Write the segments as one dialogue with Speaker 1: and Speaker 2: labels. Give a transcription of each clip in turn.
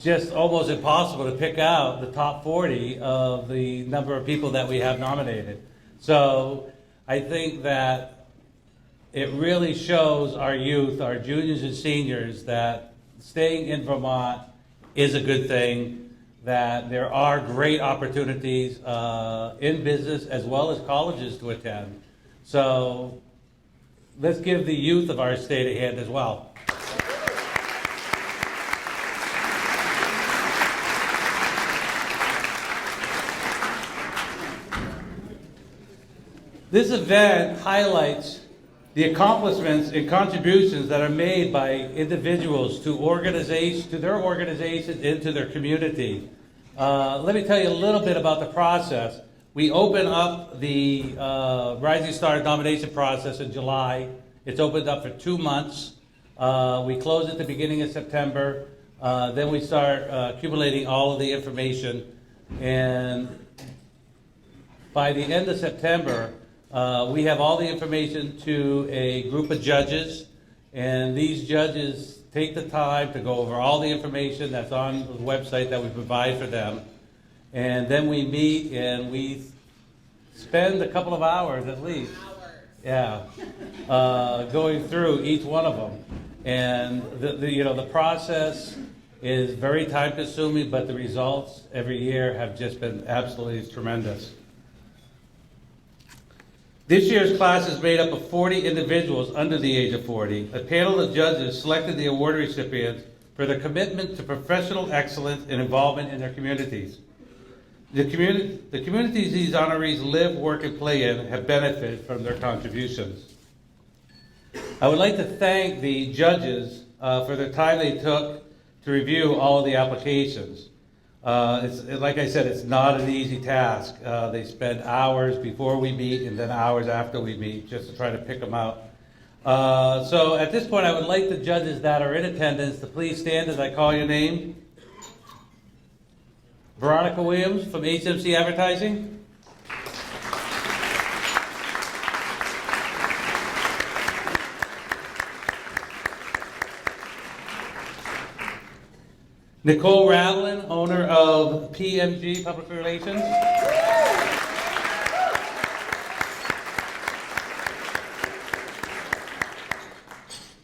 Speaker 1: just almost impossible to pick out the top 40 of the number of people that we have nominated. So I think that it really shows our youth, our juniors and seniors, that staying in Vermont is a good thing, that there are great opportunities in business as well as colleges to attend. So let's give the youth of our state a hand as well. This event highlights the accomplishments and contributions that are made by individuals to their organizations and to their community. Let me tell you a little bit about the process. We open up the Rising Star nomination process in July. It's opened up for 2 months. We close at the beginning of September. Then we start accumulating all of the information. And by the end of September, we have all the information to a group of judges, and these judges take the time to go over all the information that's on the website that we provide for them. And then we meet and we spend a couple of hours at least. Going through each one of them. And the process is very time consuming, but the results every year have just been absolutely tremendous. This year's class is made up of 40 individuals under the age of 40. A panel of judges selected the award recipients for their commitment to professional excellence and involvement in their communities. The communities these honorees live, work, and play in have benefited from their contributions. I would like to thank the judges for the time they took to review all of the applications. Like I said, it's not an easy task. They spend hours before we meet and then hours after we meet just to try to pick them out. So at this point, I would like the judges that are in attendance to please stand as I call your name. Veronica Williams from HMC Advertising. Nicole Radlin, owner of PMG Public Relations.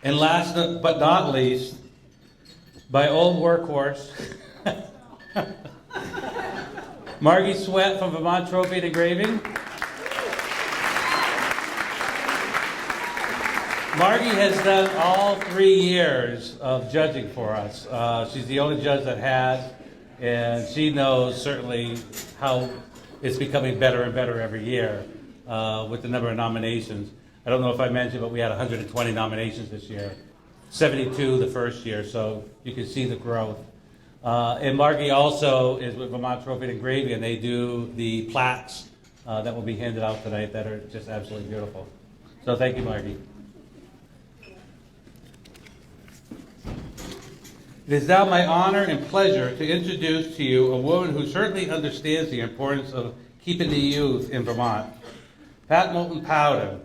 Speaker 1: And last but not least, my old workhorse, Margie Sweat from Vermont Trophy and Engraving. Margie has done all 3 years of judging for us. She's the only judge that has, and she knows certainly how it's becoming better and better every year with the number of nominations. I don't know if I mentioned, but we had 120 nominations this year, 72 the first year, so you can see the growth. And Margie also is with Vermont Trophy and Engraving, and they do the plaques that will be handed out tonight that are just absolutely beautiful. So thank you, Margie. It is now my honor and pleasure to introduce to you a woman who certainly understands the importance of keeping the youth in Vermont, Pat Moulton Powden.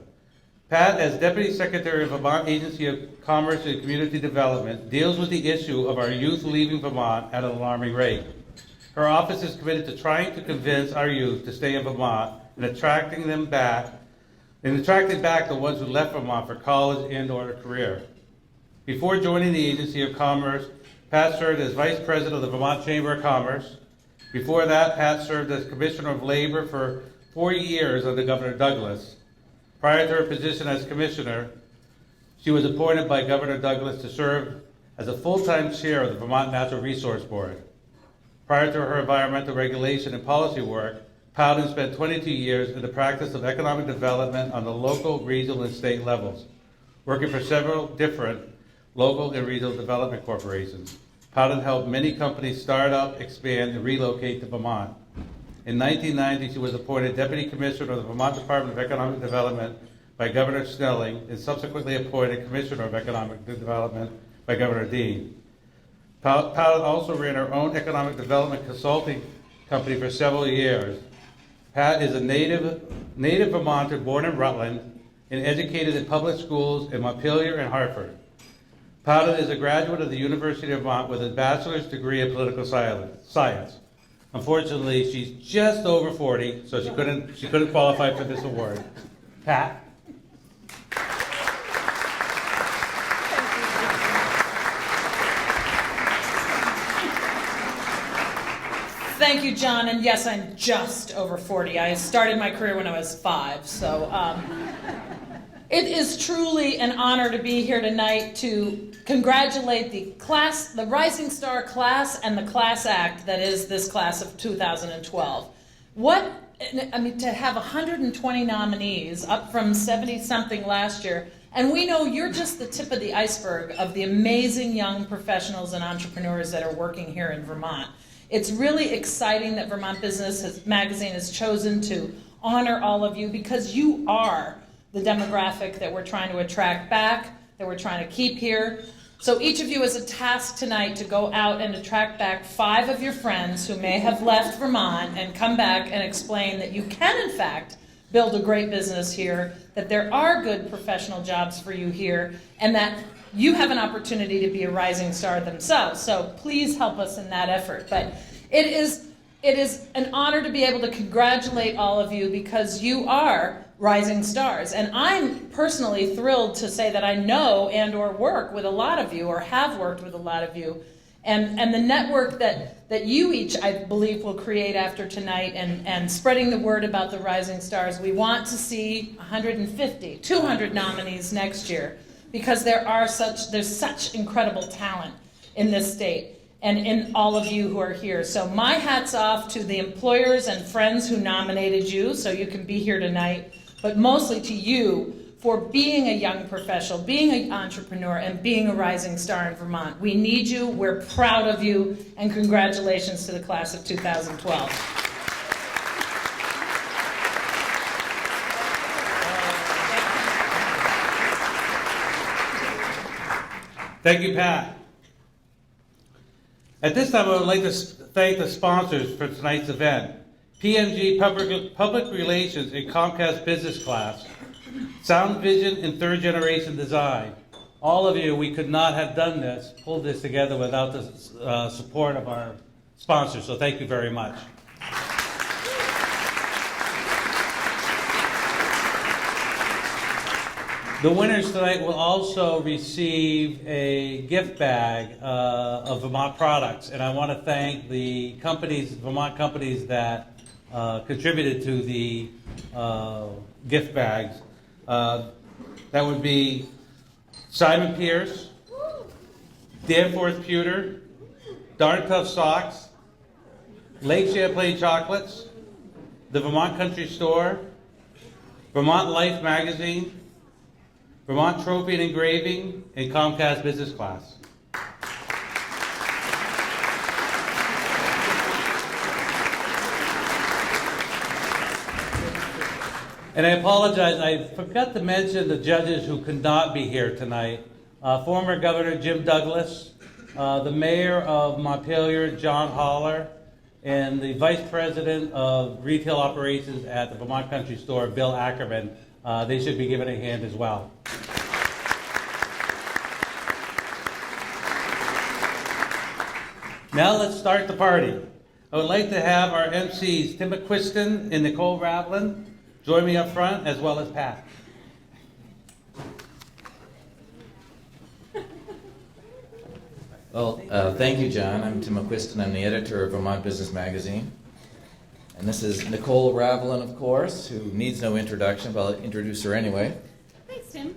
Speaker 1: Pat, as Deputy Secretary of Vermont Agency of Commerce and Community Development, deals with the issue of our youth leaving Vermont at an alarming rate. Her office is committed to trying to convince our youth to stay in Vermont and attracting back the ones who left Vermont for college and/or a career. Before joining the Agency of Commerce, Pat served as Vice President of the Vermont Chamber of Commerce. Before that, Pat served as Commissioner of Labor for 4 years under Governor Douglas. Prior to her position as Commissioner, she was appointed by Governor Douglas to serve as a full-time chair of the Vermont Natural Resource Board. Prior to her environmental regulation and policy work, Powden spent 22 years in the practice of economic development on the local, regional, and state levels, working for several different local and regional development corporations. Powden helped many companies start up, expand, and relocate to Vermont. In 1990, she was appointed Deputy Commissioner of the Vermont Department of Economic Development by Governor Snelling and subsequently appointed Commissioner of Economic Development by Governor Dean. Powden also ran her own economic development consulting company for several years. Pat is a native Vermonter born in Rutland and educated in public schools in Montpelier and Hartford. Powden is a graduate of the University of Vermont with a bachelor's degree in political science. Unfortunately, she's just over 40, so she couldn't qualify for this award. Pat?
Speaker 2: Thank you, John, and yes, I'm just over 40. I started my career when I was 5, so it is truly an honor to be here tonight to congratulate the Rising Star class and the class act that is this class of 2012. To have 120 nominees, up from 70-something last year, and we know you're just the tip of the iceberg of the amazing young professionals and entrepreneurs that are working here in Vermont. It's really exciting that Vermont Business Magazine has chosen to honor all of you because you are the demographic that we're trying to attract back, that we're trying to keep here. So each of you has a task tonight to go out and attract back 5 of your friends who may have left Vermont and come back and explain that you can, in fact, build a great business here, that there are good professional jobs for you here, and that you have an opportunity to be a rising star themselves. So please help us in that effort. But it is an honor to be able to congratulate all of you because you are rising stars. And I'm personally thrilled to say that I know and or work with a lot of you or have worked with a lot of you. And the network that you each, I believe, will create after tonight and spreading the word about the rising stars. We want to see 150, 200 nominees next year, because there's such incredible talent in this state and in all of you who are here. So my hat's off to the employers and friends who nominated you so you can be here tonight, but mostly to you for being a young professional, being an entrepreneur, and being a rising star in Vermont. We need you, we're proud of you, and congratulations to the class of 2012.
Speaker 1: Thank you, Pat. At this time, I would like to thank the sponsors for tonight's event. PMG Public Relations in Comcast Business Class, Sound Vision in Third Generation Design. All of you, we could not have done this, pulled this together without the support of our sponsors, so thank you very much. The winners tonight will also receive a gift bag of Vermont products, and I want to thank the companies, Vermont companies that contributed to the gift bags. That would be Simon Pierce, Danforth Pewter, Darn Tough Socks, Lake Champlain Chocolates, the Vermont Country Store, Vermont Life Magazine, Vermont Trophy and Engraving, and Comcast Business Class. And I apologize, I forgot to mention the judges who could not be here tonight. Former Governor Jim Douglas, the Mayor of Montpelier, John Holler, and the Vice President of Retail Operations at the Vermont Country Store, Bill Ackerman. They should be given a hand as well. Now let's start the party. I would like to have our MCs, Tim McQuiston and Nicole Ravlin, join me up front, as well as Pat.
Speaker 3: Well, thank you, John. I'm Tim McQuiston. I'm the editor of Vermont Business Magazine. And this is Nicole Ravlin, of course, who needs no introduction, but I'll introduce her anyway.
Speaker 4: Thanks, Tim.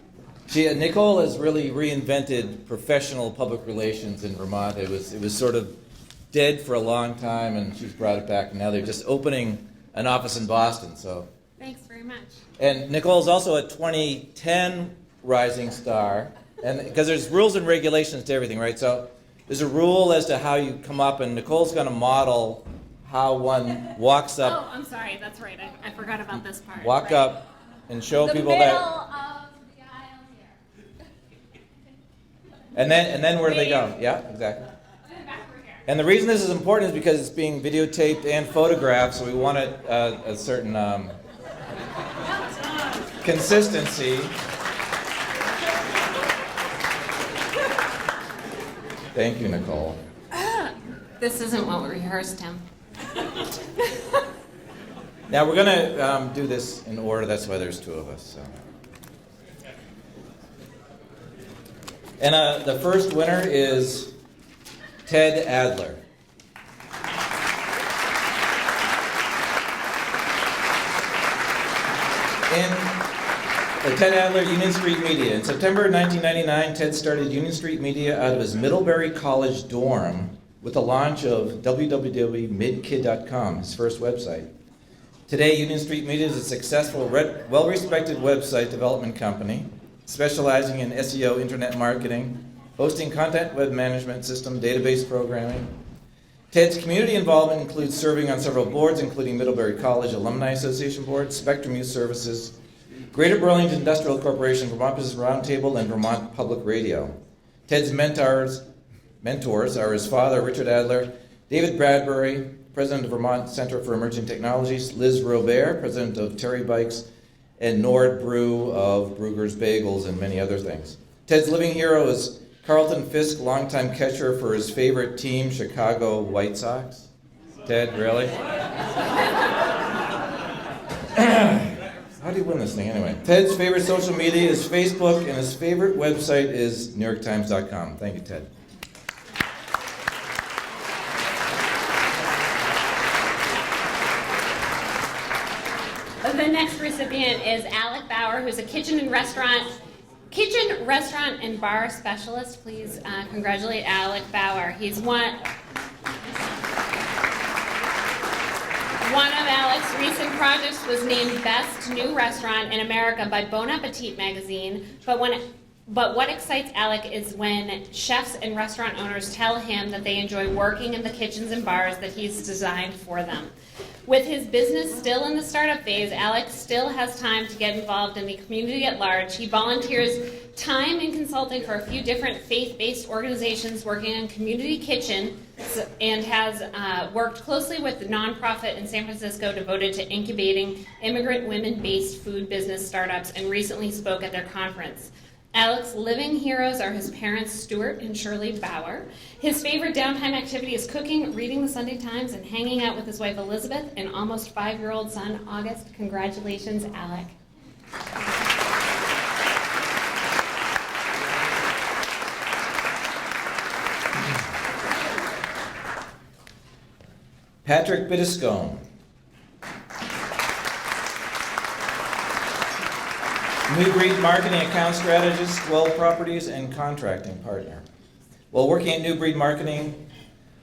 Speaker 3: Nicole has really reinvented professional public relations in Vermont. It was sort of dead for a long time, and she's brought it back. And now they're just opening an office in Boston. So.
Speaker 4: Thanks very much.
Speaker 3: And Nicole's also a 2010 Rising Star, and because there's rules and regulations to everything, right? So there's a rule as to how you come up, and Nicole's going to model how one walks up.
Speaker 4: Oh, I'm sorry. That's right. I forgot about this part.
Speaker 3: Walk
Speaker 4: right.
Speaker 3: up and show
Speaker 4: the
Speaker 3: people
Speaker 4: middle
Speaker 3: that.
Speaker 4: Of the aisle here.
Speaker 3: And then where do they go? Yeah, exactly.
Speaker 4: Back over here.
Speaker 3: And the reason this is important is because it's being videotaped and photographed, so we want a certain consistency. Thank you, Nicole.
Speaker 4: This isn't what we rehearsed, Tim.
Speaker 3: Now we're going to do this in order. That's why there's two of us. So. And the first winner is Ted Adler. Ted Adler, Union Street Media. In September 1999, Ted started Union Street Media out of his Middlebury College dorm with the launch of www.midkid.com, his first website. Today, Union Street Media is a successful, well-respected website development company specializing in SEO, internet marketing, hosting content web management system, database programming. Ted's community involvement includes serving on several boards, including Middlebury College Alumni Association Board, Spectrum Youth Services, Greater Burlington Industrial Corporation, Vermont Business Roundtable, and Vermont Public Radio. Ted's mentors are his father, Richard Adler, David Bradbury, president of Vermont Center for Emerging Technologies, Liz Robert, president of Terry Bikes, and Nord Brew of Brugger's Bagels, and many other things. Ted's living hero is Carlton Fisk, longtime catcher for his favorite team, Chicago White Sox. Ted, really? How do you win this thing anyway? Ted's favorite social media is Facebook, and his favorite website is NewYorkTimes.com. Thank you, Ted.
Speaker 4: The next recipient is ALEC BAUER, who's a kitchen, restaurant, and bar specialist. Please congratulate ALEC BAUER. He's one of ALEC's recent projects was named Best New Restaurant in America by Bon Appetit magazine. But what excites ALEC is when chefs and restaurant owners tell him that they enjoy working in the kitchens and bars that he's designed for them. With his business still in the startup phase, ALEC still has time to get involved in the community at large. He volunteers time and consulting for a few different faith-based organizations working on community kitchen, and has worked closely with the nonprofit in San Francisco devoted to incubating immigrant women-based food business startups, and recently spoke at their conference. Alec's living heroes are his parents, Stuart and Shirley BAUER. His favorite downtime activity is cooking, reading the Sunday Times, and hanging out with his wife Elizabeth and almost 5-year-old son August. Congratulations, Alec.
Speaker 3: Patrick Bittiscombe. New breed marketing account strategist, 12 properties, and contracting partner. While working at New Breed Marketing,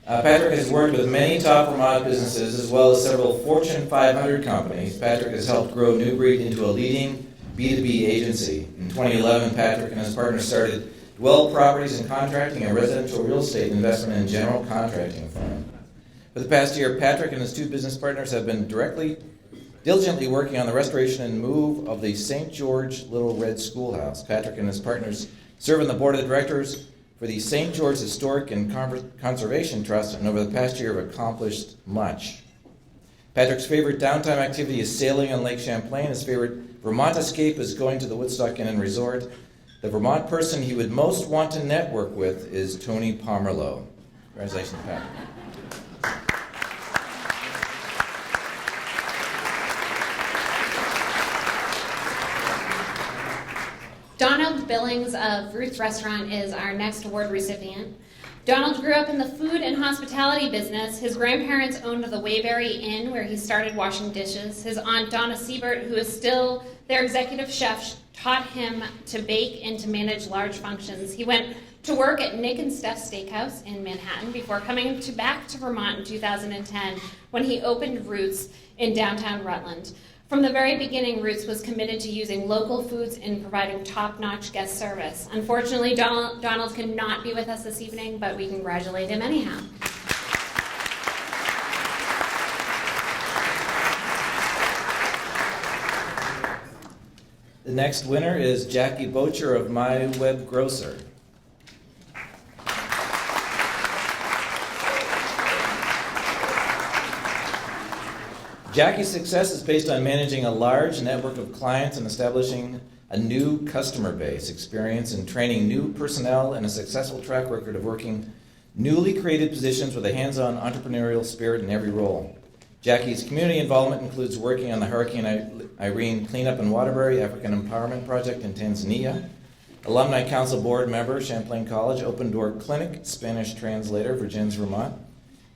Speaker 3: Patrick has worked with many top Vermont businesses as well as several Fortune 500 companies. Patrick has helped grow New Breed into a leading B2B agency. In 2011, Patrick and his partner started Dwell Properties and Contracting, a residential real estate investment and general contracting firm. For the past year, Patrick and his two business partners have been diligently working on the restoration and move of the St. George Little Red Schoolhouse. Patrick and his partners serve on the board of directors for the St. George Historic and Conservation Trust, and over the past year have accomplished much. Patrick's favorite downtime activity is sailing on Lake Champlain. His favorite Vermont escape is going to the Woodchuck Inn and Resort. The Vermont person he would most want to network with is Tony Pomerleau. Congratulations, Patrick.
Speaker 4: Donald Billings of Ruth's Restaurant is our next award recipient. Donald grew up in the food and hospitality business. His grandparents owned the Waybury Inn, where he started washing dishes. His aunt Donna Siebert, who is still their executive chef, taught him to bake and to manage large functions. He went to work at Nick and Steph's Steakhouse in Manhattan before coming back to Vermont in 2010 when he opened Roots in downtown Rutland. From the very beginning, Roots was committed to using local foods and providing top-notch guest service. Unfortunately, Donald cannot be with us this evening, but we congratulate him anyhow.
Speaker 3: The next winner is Jackie BOTJER of MyWebGrocer. Jackie's success is based on managing a large network of clients and establishing a new customer base, experience in training new personnel, and a successful track record of working newly created positions with a hands-on entrepreneurial spirit in every role. Jackie's community involvement includes working on the Hurricane Irene cleanup in Waterbury, African Empowerment Project in Tanzania, Alumni Council Board member, Champlain College, Open Door Clinic, Spanish translator, Virgins, Vermont,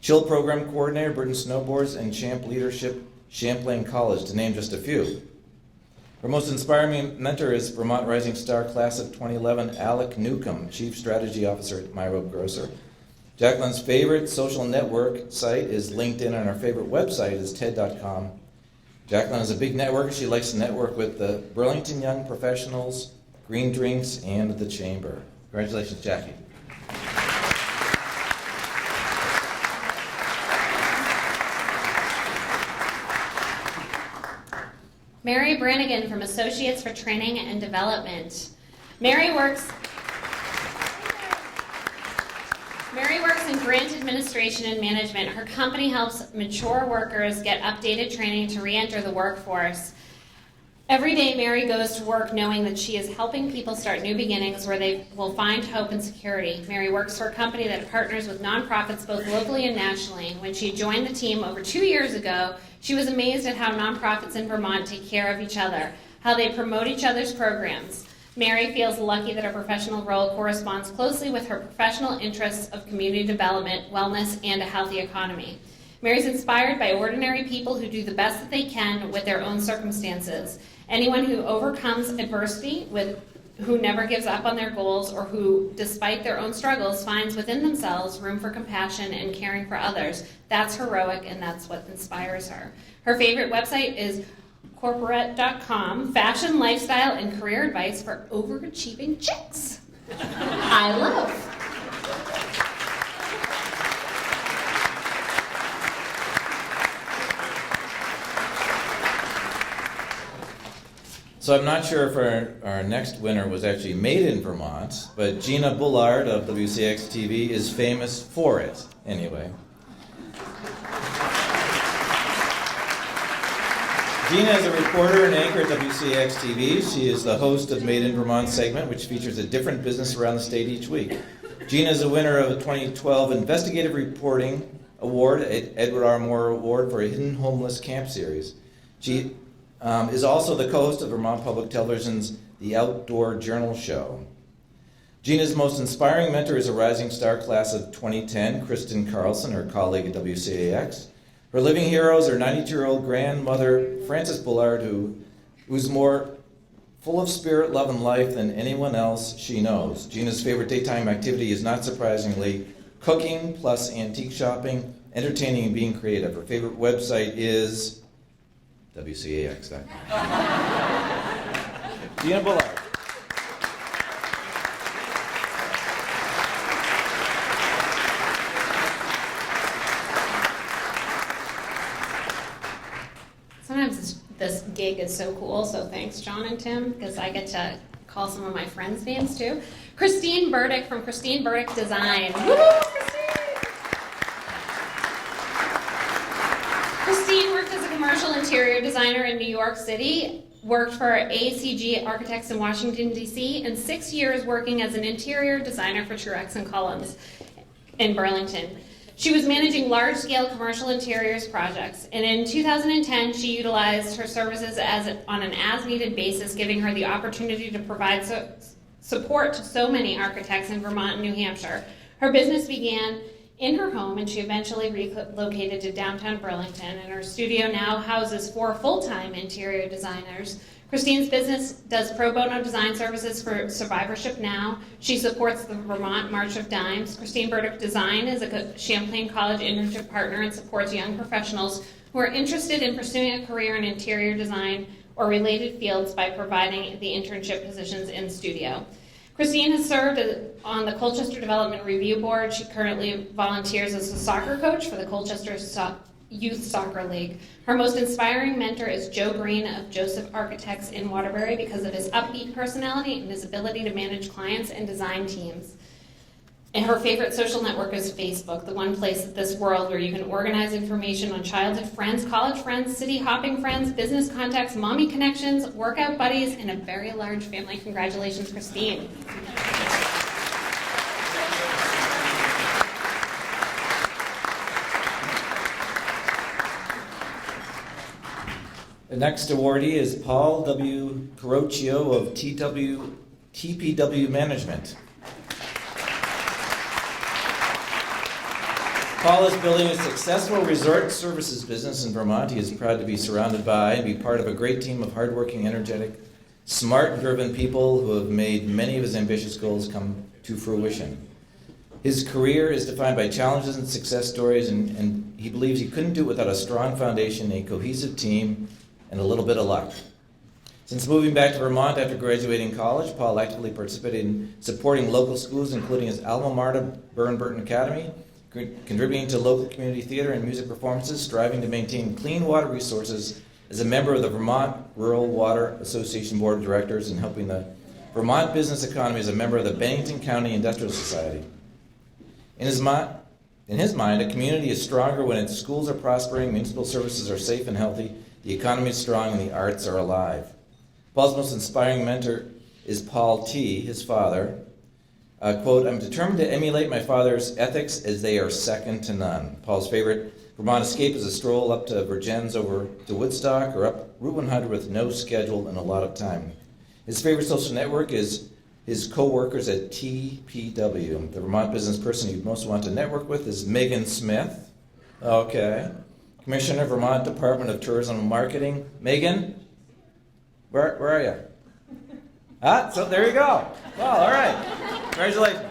Speaker 3: Chill Program Coordinator, Burton Snowboards, and Champ Leadership, Champlain College, to name just a few. Her most inspiring mentor is Vermont Rising Star Class of 2011, ALEC Newcomb, Chief Strategy Officer at MyWebGrocer. Jacqueline's favorite social network site is LinkedIn, and our favorite website is TED.com. Jacqueline is a big networker. She likes to network with the Burlington Young Professionals, Green Drinks, and the Chamber. Congratulations, Jackie.
Speaker 4: Mary Brannigan from Associates for Training and Development. Mary works in grant administration and management. Her company helps mature workers get updated training to re-enter the workforce. Every day, Mary goes to work knowing that she is helping people start new beginnings where they will find hope and security. Mary works for a company that partners with nonprofits both locally and nationally. When she joined the team over 2 years ago, she was amazed at how nonprofits in Vermont take care of each other, how they promote each other's programs. Mary feels lucky that her professional role corresponds closely with her professional interests of community development, wellness, and a healthy economy. Mary's inspired by ordinary people who do the best that they can with their own circumstances. Anyone who overcomes adversity, who never gives up on their goals, or who, despite their own struggles, finds within themselves room for compassion and caring for others, that's heroic, and that's what inspires her. Her favorite website is corporate.com, fashion, lifestyle, and career advice for overachieving chicks. I love.
Speaker 3: So I'm not sure if our next winner was actually made in Vermont, but Gina Bullard of WCX TV is famous for it, anyway. Gina is a reporter and anchor at WCX TV. She is the host of Made in Vermont segment, which features a different business around the state each week. Gina is a winner of a 2012 Investigative Reporting Award, Edward R. Moore Award for a Hidden Homeless Camp series. She is also the co-host of Vermont Public Television's The Outdoor Journal Show. Gina's most inspiring mentor is a rising star class of 2010, Kristen Carlson, her colleague at WCAX. Her living heroes are 92-year-old grandmother Frances Bullard, who's more full of spirit, love, and life than anyone else she knows. Gina's favorite daytime activity is, not surprisingly, cooking plus antique shopping, entertaining, and being creative. Her favorite website is WCAX.com. Gina Bullard.
Speaker 4: Sometimes this gig is so cool, so thanks, John and Tim, because I get to call some of my friends' names too. Christine Burdick from Christine Burdick Design. Woo-hoo, Christine worked as a commercial interior designer in New York City, worked for ACG Architects in Washington, D.C., and 6 years working as an interior designer for Truex and Collins in Burlington. She was managing large-scale commercial interiors projects, and in 2010, she utilized her services on an as-needed basis, giving her the opportunity to provide support to so many architects in Vermont and New Hampshire. Her business began in her home, and she eventually relocated to downtown Burlington, and her studio now houses 4 full-time interior designers. Christine's business does pro bono design services for Survivorship Now. She supports the Vermont March of Dimes. Christine Burdick Design is a Champlain College internship partner and supports young professionals who are interested in pursuing a career in interior design or related fields by providing the internship positions in studio. Christine has served on the Colchester Development Review Board. She currently volunteers as a soccer coach for the Colchester Youth Soccer League. Her most inspiring mentor is Joe Green of Joseph Architects in Waterbury because of his upbeat personality and his ability to manage clients and design teams. And her favorite social network is Facebook, the one place in this world where you can organize information on childhood friends, college friends, city hopping friends, business contacts, mommy connections, workout buddies, and a very large family. Congratulations, Christine.
Speaker 3: The next awardee is Paul W. Carocchio of TPW Management. Paul is building a successful resort services business in Vermont. He is proud to be surrounded by and be part of a great team of hardworking, energetic, smart and driven people who have made many of his ambitious goals come to fruition. His career is defined by challenges and success stories, and he believes he couldn't do it without a strong foundation, a cohesive team, and a little bit of luck. Since moving back to Vermont after graduating college, Paul actively participated in supporting local schools, including his alma mater, Burn Academy, contributing to local community theater and music performances, striving to maintain clean water resources as a member of the Vermont Rural Water Association Board of Directors, and helping the Vermont business economy as a member of the Bennington County Industrial Society. In his mind, a community is stronger when its schools are prospering, municipal services are safe and healthy, the economy is strong, and the arts are alive. Paul's most inspiring mentor is Paul T., his father. Quote, "I'm determined to emulate my father's ethics as they are second to none." Paul's favorite Vermont escape is a stroll up to Vergennes, over to Woodstock, or up Route 100 with no schedule and a lot of time. His favorite social network is his co-workers at TPW. The Vermont business person you most want to network with is Megan Smith. Okay. Commissioner, Vermont Department of Tourism and Marketing. Megan, where are you? So there you go. Well, all right. Congratulations.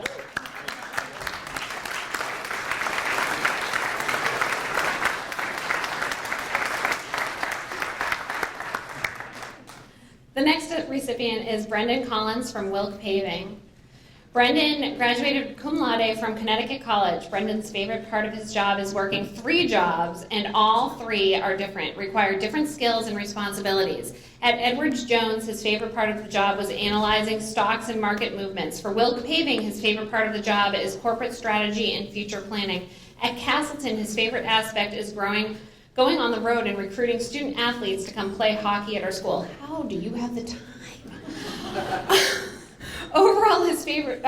Speaker 4: The next recipient is Brendan Collins from Wilk Paving. Brendan graduated cum laude from Connecticut College. Brendan's favorite part of his job is working 3 jobs, and all 3 are different, require different skills and responsibilities. At Edwards Jones, his favorite part of the job was analyzing stocks and market movements. For Wilk Paving, his favorite part of the job is corporate strategy and future planning. At Castleton, his favorite aspect is going on the road and recruiting student athletes to come play hockey at our school. How do you have the time? Overall, his favorite,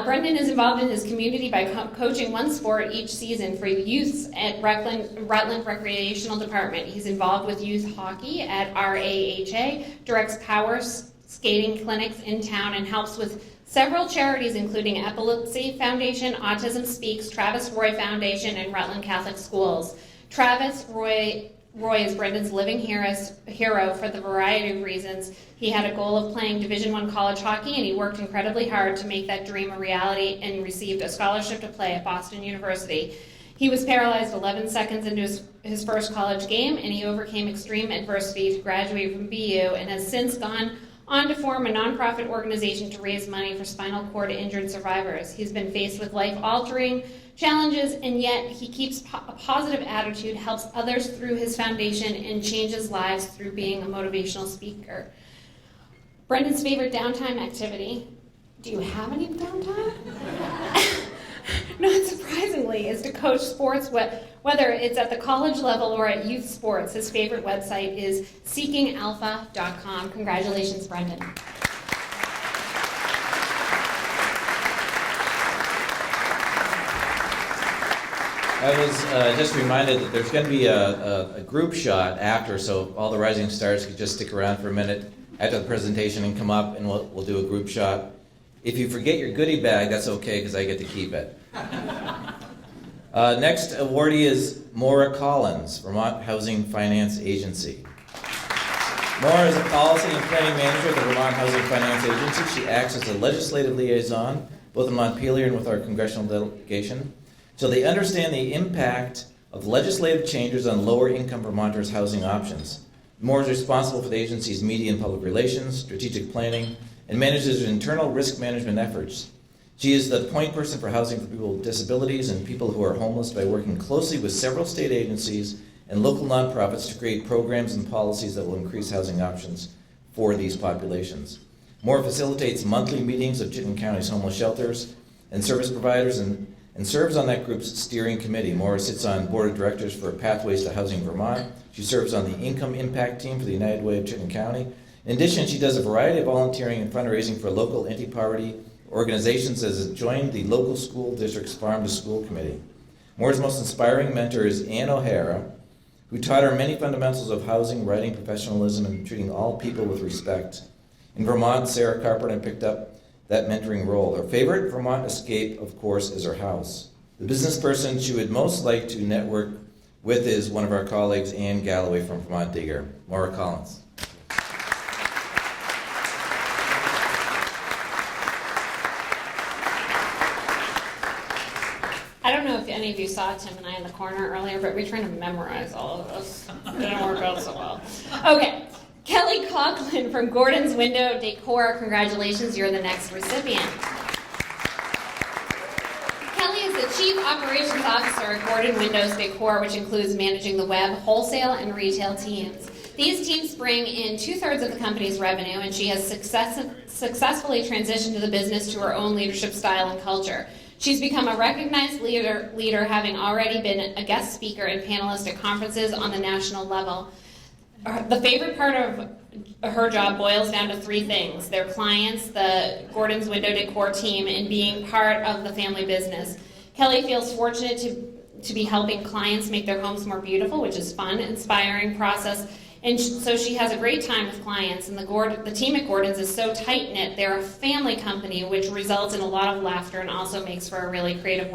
Speaker 4: Brendan is involved in his community by coaching one sport each season for youths at Rutland Recreational Department. He's involved with youth hockey at RAHA, directs power skating clinics in town, and helps with several charities including Epilepsy Foundation, Autism Speaks, Travis Roy Foundation, and Rutland Catholic Schools. Travis Roy is Brendan's living hero for the variety of reasons. He had a goal of playing Division I college hockey, and he worked incredibly hard to make that dream a reality and received a scholarship to play at Boston University. He was paralyzed 11 seconds into his first college game, and he overcame extreme adversity to graduate from BU and has since gone on to form a nonprofit organization to raise money for spinal cord injured survivors. He's been faced with life-altering challenges, and yet he keeps a positive attitude, helps others through his foundation, and changes lives through being a motivational speaker. Brendan's favorite downtime activity, do you have any downtime? Not surprisingly, is to coach sports, whether it's at the college level or at youth sports. His favorite website is seekingalpha.com. Congratulations, Brendan.
Speaker 3: I was just reminded that there's going to be a group shot after, so all the rising stars could just stick around for a minute after the presentation and come up, and we'll do a group shot. If you forget your goodie bag, that's okay, because I get to keep it. Next awardee is Maura Collins, Vermont Housing Finance Agency. Maura is a policy and planning manager of the Vermont Housing Finance Agency. She acts as a legislative liaison, both in Montpelier and with our congressional delegation, so they understand the impact of legislative changes on lower-income Vermonters' housing options. Maura is responsible for the agency's media and public relations, strategic planning, and manages internal risk management efforts. She is the point person for housing for people with disabilities and people who are homeless by working closely with several state agencies and local nonprofits to create programs and policies that will increase housing options for these populations. Maura facilitates monthly meetings of Chittenden County's homeless shelters and service providers and serves on that group's steering committee. Maura sits on board of directors for Pathways to Housing Vermont. She serves on the income impact team for the United Way of Chittenden County. In addition, she does a variety of volunteering and fundraising for local anti-poverty organizations as has joined the local school district's Farm to School Committee. Maura's most inspiring mentor is Ann O'Hara, who taught her many fundamentals of housing, writing, professionalism, and treating all people with respect. In Vermont, Sarah Carpenter picked up that mentoring role. Her favorite Vermont escape, of course, is her house. The business person she would most like to network with is one of our colleagues, Ann Galloway from Vermont Digger. Maura Collins.
Speaker 4: I don't know if any of you saw Tim and I in the corner earlier, but we're trying to memorize all of this. It didn't work out so well. Okay, Kelly CONKLIN from Gordon's Window Decor. Congratulations, you're the next recipient. Kelly is the Chief Operations Officer at Gordon Windows Decor, which includes managing the web, wholesale, and retail teams. These teams bring in 2/3 of the company's revenue, and she has successfully transitioned to the business to her own leadership style and culture. She's become a recognized leader, having already been a guest speaker and panelist at conferences on the national level. The favorite part of her job boils down to 3 things: their clients, the Gordon's Window Decor team, and being part of the family business. Kelly feels fortunate to be helping clients make their homes more beautiful, which is fun, inspiring process. And so she has a great time with clients, and the team at Gordon's is so tight-knit. They're a family company, which results in a lot of laughter and also makes for a really creative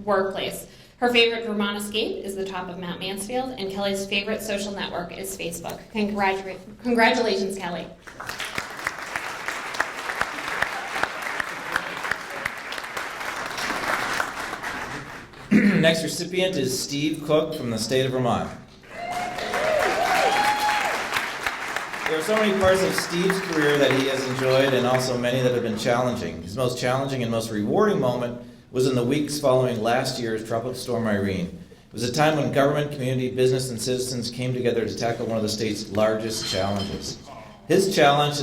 Speaker 4: workplace. Her favorite Vermont escape is the top of Mount Mansfield, and Kelly's favorite social network is Facebook. Congratulations, Kelly.
Speaker 3: Next recipient is Steve Cook from the state of Vermont. There are so many parts of Steve's career that he has enjoyed, and also many that have been challenging. His most challenging and most rewarding moment was in the weeks following last year's tropical storm Irene. It was a time when government, community, business, and citizens came together to tackle one of the state's largest challenges. His challenge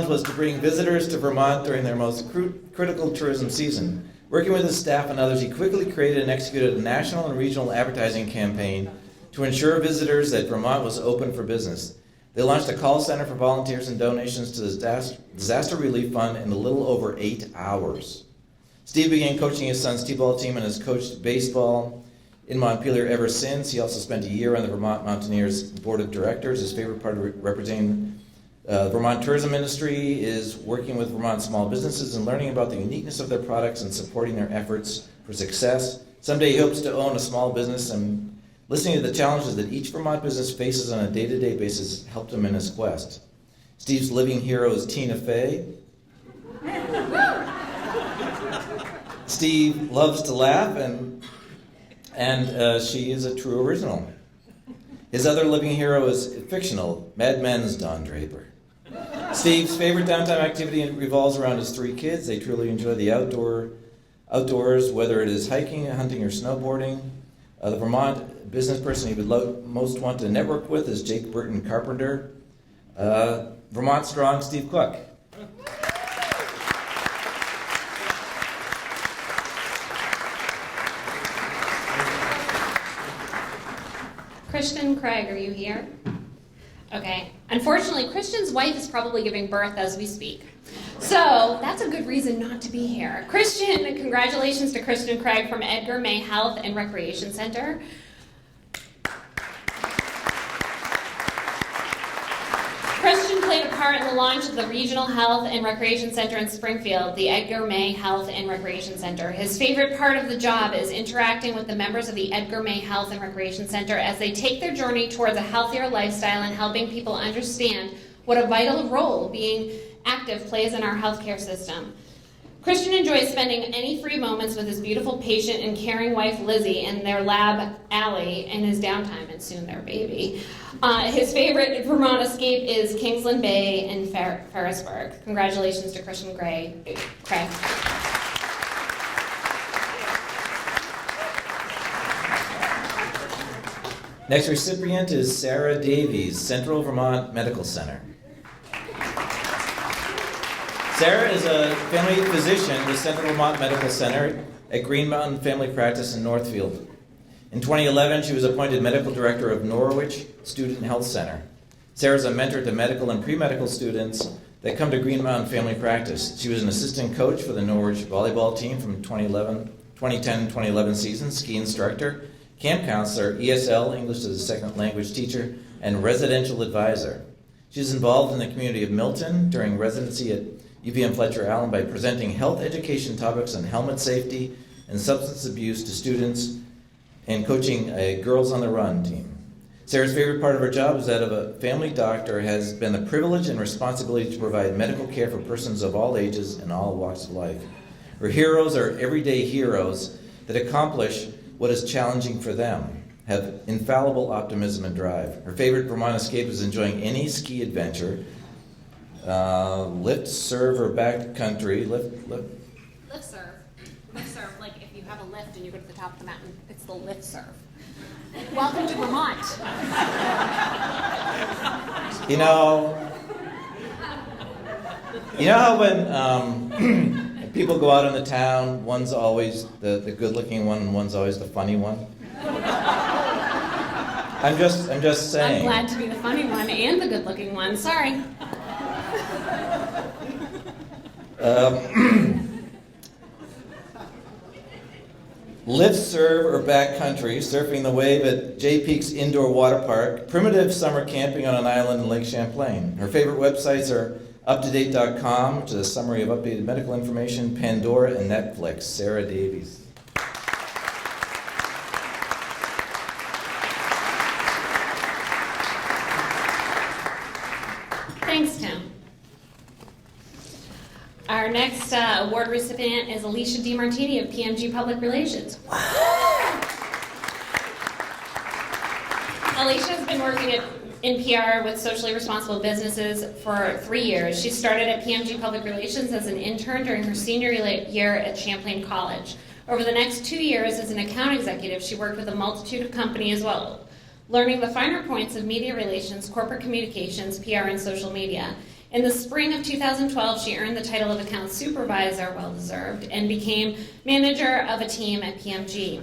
Speaker 3: was to bring visitors to Vermont during their most critical tourism season. Working with his staff and others, he quickly created and executed a national and regional advertising campaign to ensure visitors that Vermont was open for business. They launched a call center for volunteers and donations to the Disaster Relief Fund in a little over 8 hours. Steve began coaching his son's t-ball team and has coached baseball in Montpelier ever since. He also spent a year on the Vermont Mountaineers Board of Directors. His favorite part of representing the Vermont tourism industry is working with Vermont small businesses and learning about the uniqueness of their products and supporting their efforts for success. Someday he hopes to own a small business, and listening to the challenges that each Vermont business faces on a day-to-day basis helped him in his quest. Steve's living hero is Tina Fey. Steve loves to laugh, and she is a true original. His other living hero is fictional, Mad Men's Don Draper. Steve's favorite downtime activity revolves around his 3 kids. They truly enjoy the outdoors, whether it is hiking, hunting, or snowboarding. The Vermont business person he would most want to network with is Jake Burton Carpenter. Vermont strong, Steve Cook.
Speaker 4: Christian Craig, are you here? Okay. Unfortunately, Christian's wife is probably giving birth as we speak. So that's a good reason not to be here. Christian, congratulations to Christian Craig from Edgar May Health and Recreation Center. Christian played a part in the launch of the Regional Health and Recreation Center in Springfield, the Edgar May Health and Recreation Center. His favorite part of the job is interacting with the members of the Edgar May Health and Recreation Center as they take their journey towards a healthier lifestyle and helping people understand what a vital role being active plays in our healthcare system. Christian enjoys spending any free moments with his beautiful patient and caring wife Lizzie and their lab ALIE in his downtime and soon their baby. His favorite Vermont escape is Kingsland Bay and Ferrisburg. Congratulations to Christian Craig.
Speaker 3: Next recipient is Sarah Davies, Central Vermont Medical Center. Sarah is a family physician with Central Vermont Medical Center at Green Mountain Family Practice in Northfield. In 2011, she was appointed Medical Director of Norwich Student Health Center. Sarah is a mentor to medical and pre-medical students that come to Green Mountain Family Practice. She was an assistant coach for the Norwich volleyball team from 2011 2010-2011 season, ski instructor, camp counselor, ESL, English as a second language teacher, and residential advisor. She's involved in the community of Milton during residency at UVM Fletcher Allen by presenting health education topics on helmet safety and substance abuse to students and coaching a Girls on the Run team. Sarah's favorite part of her job is that of a family doctor has been the privilege and responsibility to provide medical care for persons of all ages and all walks of life. Her heroes are everyday heroes that accomplish what is challenging for them, have infallible optimism and drive. Her favorite Vermont escape is enjoying any ski adventure, lift, serve, or backcountry. Lift
Speaker 4: serve. Lift serve, like if you have a lift and you go to the top of the mountain, it's the lift serve. Welcome to Vermont.
Speaker 3: You know how when people go out in the town, one's always the good-looking one and one's always the funny one? I'm just saying.
Speaker 4: I'm glad to be the funny one and the good-looking one. Sorry.
Speaker 3: Lift, serve, or backcountry, surfing the wave at Jay Peak's Indoor Water Park, primitive summer camping on an island in Lake Champlain. Her favorite websites are UpToDate.com, which is a summary of updated medical information, Pandora, and Netflix. Sarah Davies.
Speaker 4: Thanks, Tim. Our next award recipient is Alicia DiMartini of PMG Public Relations. Alicia has been working in PR with socially responsible businesses for 3 years. She started at PMG Public Relations as an intern during her senior year at Champlain College. Over the next 2 years as an account executive, she worked with a multitude of companies as well, learning the finer points of media relations, corporate communications, PR, and social media. In the spring of 2012, she earned the title of account supervisor, well-deserved, and became manager of a team at PMG.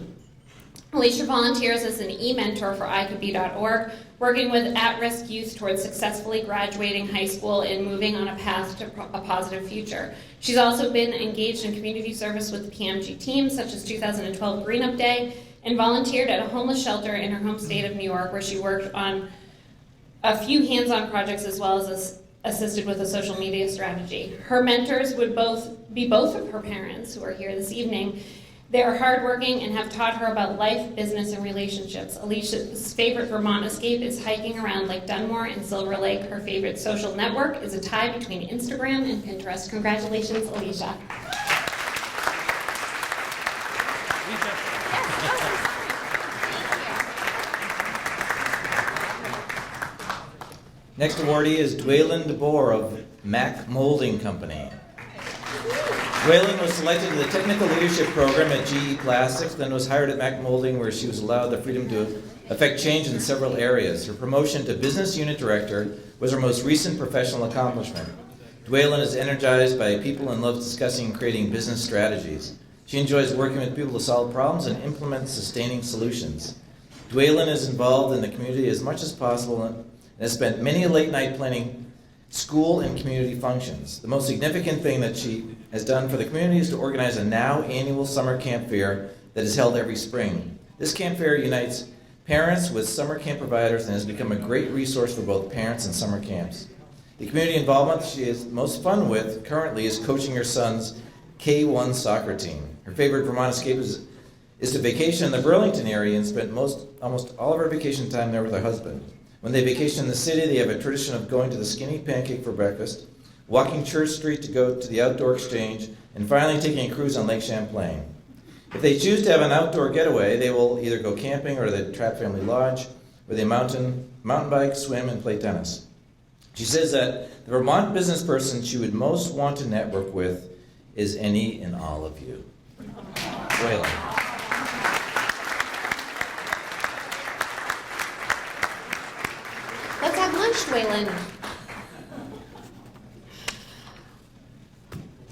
Speaker 4: Alicia volunteers as an e-mentor for ICould.org, working with at-risk youth towards successfully graduating high school and moving on a path to a positive future. She's also been engaged in community service with the PMG team, such as 2012 Green Up Day, and volunteered at a homeless shelter in her home state of New York, where she worked on a few hands-on projects as well as assisted with a social media strategy. Her mentors would be both of her parents, who are here this evening. They are hardworking and have taught her about life, business, and relationships. Alicia's favorite Vermont escape is hiking around Lake Dunmore and Silver Lake. Her favorite social network is a tie between Instagram and Pinterest. Congratulations, Alicia.
Speaker 3: Next awardee is Dwaylen DeBoer of Mac Molding Company. Dwaylen was selected to the Technical Leadership Program at GE Plastics, then was hired at Mac Molding, where she was allowed the freedom to affect change in several areas. Her promotion to Business Unit Director was her most recent professional accomplishment. Dwaylen is energized by people and loves discussing and creating business strategies. She enjoys working with people to solve problems and implement sustaining solutions. Dwaylen is involved in the community as much as possible and has spent many a late night planning school and community functions. The most significant thing that she has done for the community is to organize a now annual summer camp fair that is held every spring. This camp fair unites parents with summer camp providers and has become a great resource for both parents and summer camps. The community involvement she is most fun with currently is coaching her son's K1 soccer team. Her favorite Vermont escape is to vacation in the Burlington area and spent almost all of her vacation time there with her husband. When they vacation in the city, they have a tradition of going to the Skinny Pancake for breakfast, walking Church Street to go to the outdoor exchange, and finally taking a cruise on Lake Champlain. If they choose to have an outdoor getaway, they will either go camping or the Trapp Family Lodge, where they mountain bike, swim, and play tennis. She says that the Vermont business person she would most want to network with is any and all of you. Dwaylen.
Speaker 4: Let's have lunch, Dwaylen.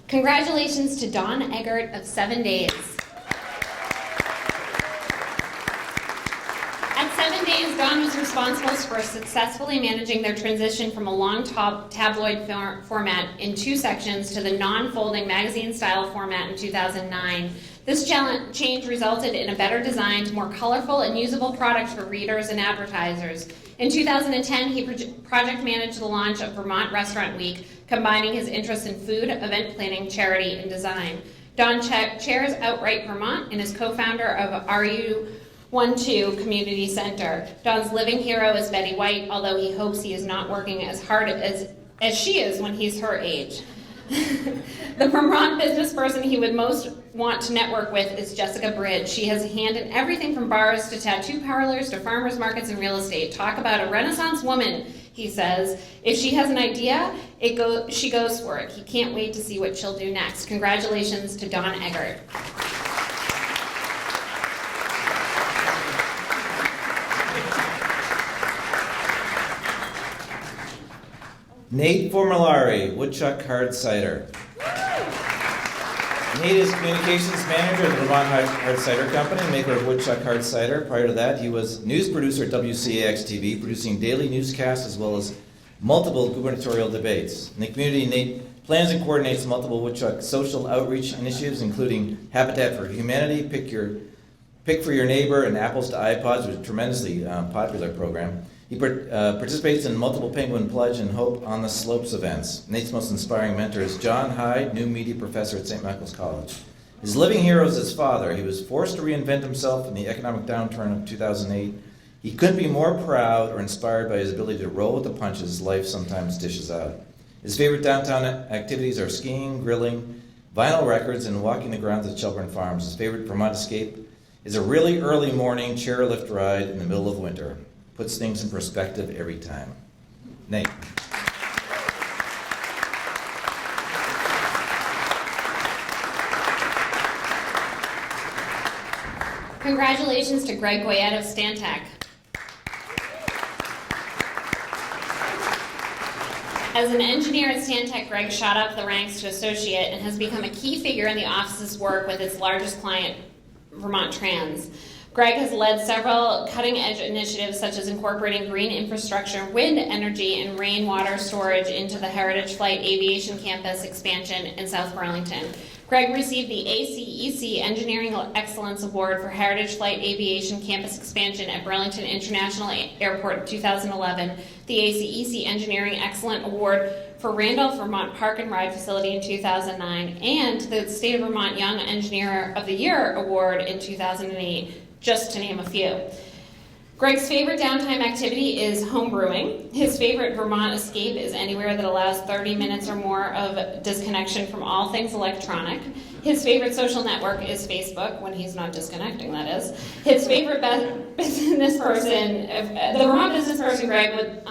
Speaker 4: Congratulations to Dawn Eggert of 7 Days. At 7 Days, Dawn was responsible for successfully managing their transition from a long tabloid format in 2 sections to the non-folding magazine-style format in 2009. This change resulted in a better designed, more colorful and usable product for readers and advertisers. In 2010, he project managed the launch of Vermont Restaurant Week, combining his interest in food, event planning, charity, and design. Don chairs Outright Vermont and is co-founder of RU12 Community Center. Don's living hero is Betty White, although he hopes he is not working as hard as she is when he's her age. The Vermont business person he would most want to network with is Jessica Bridge. She has a hand in everything from bars to tattoo parlors to farmers markets and real estate. Talk about a Renaissance woman, he says. If she has an idea, she goes for it. He can't wait to see what she'll do next. Congratulations to Don Eggert.
Speaker 3: Nate Formalarie, Woodchuck Hard Cider. Nate is Communications Manager at the Vermont Hard Cider Company, maker of Woodchuck Hard Cider. Prior to that, he was news producer at WCAX-TV, producing daily newscasts as well as multiple gubernatorial debates. In the community, Nate plans and coordinates multiple Woodchuck social outreach initiatives, including Habitat for Humanity, Pick for Your Neighbor, and Apples to iPods, which is a tremendously popular program. He participates in multiple Penguin Pledge and Hope on the Slopes events. Nate's most inspiring mentor is John Hyde, new media professor at St. Michael's College. His living hero is his father. He was forced to reinvent himself in the economic downturn of 2008. He couldn't be more proud or inspired by his ability to roll with the punches life sometimes dishes out. His favorite downtown activities are skiing, grilling, vinyl records, and walking the grounds at Shelburne Farms. His favorite Vermont escape is a really early morning chairlift ride in the middle of winter. Puts things in perspective every time. Nate.
Speaker 4: Congratulations to Greg Goyette of Stantec. As an engineer at Stantec, Greg shot up the ranks to associate and has become a key figure in the office's work with its largest client, Vermont Trans. Greg has led several cutting-edge initiatives such as incorporating green infrastructure, wind energy, and rainwater storage into the Heritage Flight Aviation Campus expansion in South Burlington. Greg received the ACEC Engineering Excellence Award for Heritage Flight Aviation Campus expansion at Burlington International Airport in 2011, the ACEC Engineering Excellence Award for Randolph Vermont Park and Ride Facility in 2009, and the State of Vermont Young Engineer of the Year Award in 2008. Just to name a few. Greg's favorite downtime activity is home brewing. His favorite Vermont escape is anywhere that allows 30 minutes or more of disconnection from all things electronic. His favorite social network is Facebook, when he's not disconnecting, that is. His favorite business person, the Vermont business person Greg would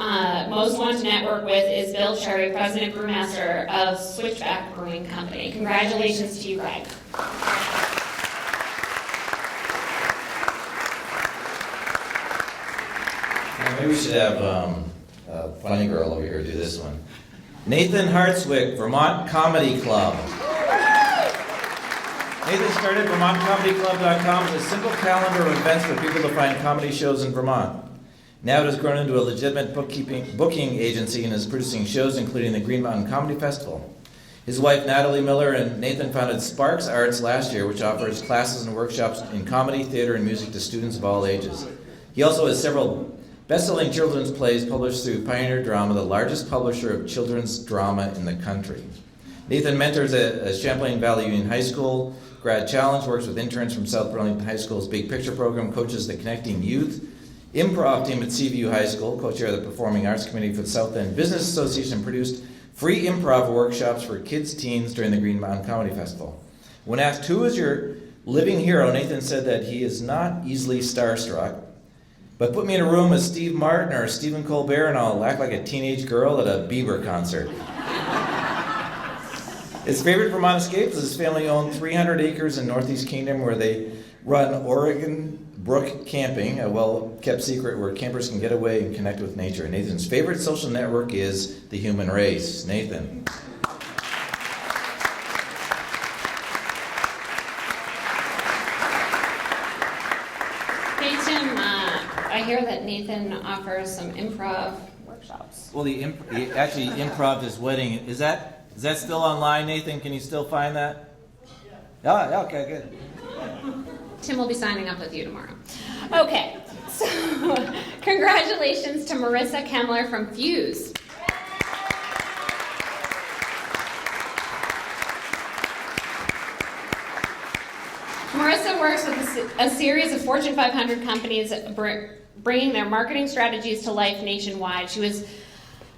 Speaker 4: most want to network with is Bill Cherry, President Brewmaster of Switchback Brewing Company. Congratulations to you, Greg.
Speaker 3: Maybe we should have a funny girl over here do this one. Nathan HARTSWICK, Vermont Comedy Club. Nathan started VermontComedyClub.com as a simple calendar of events for people to find comedy shows in Vermont. Now it has grown into a legitimate booking agency and is producing shows including the Green Mountain Comedy Festival. His wife Natalie Miller and Nathan founded Sparks Arts last year, which offers classes and workshops in comedy, theater, and music to students of all ages. He also has several best-selling children's plays published through Pioneer Drama, the largest publisher of children's drama in the country. Nathan mentors at Champlain Valley Union High School, Grad Challenge, works with interns from South Burlington High School's Big Picture program, coaches the Connecting Youth Improv team at Seaview High School, co-chair of the Performing Arts Committee for the South End Business Association, produced free improv workshops for kids, teens during the Green Mountain Comedy Festival. When asked who is your living hero, Nathan said that he is not easily starstruck, but put me in a room with Steve Martin or Stephen Colbert and I'll act like a teenage girl at a Bieber concert. His favorite Vermont escape is his family-owned 300 acres in Northeast Kingdom where they run Oregon Brook Camping, a well-kept secret where campers can get away and connect with nature. Nathan's favorite social network is the human race. Nathan.
Speaker 4: Hey, Tim, I hear that Nathan offers some improv workshops.
Speaker 3: Well, he actually improved his wedding. Is that still online, Nathan? Can you still find that? Yeah. Okay, good.
Speaker 4: Tim will be signing up with you tomorrow. Okay, so congratulations to Marissa KEMLER from Fuse. Marissa works with a series of Fortune 500 companies bringing their marketing strategies to life nationwide. She was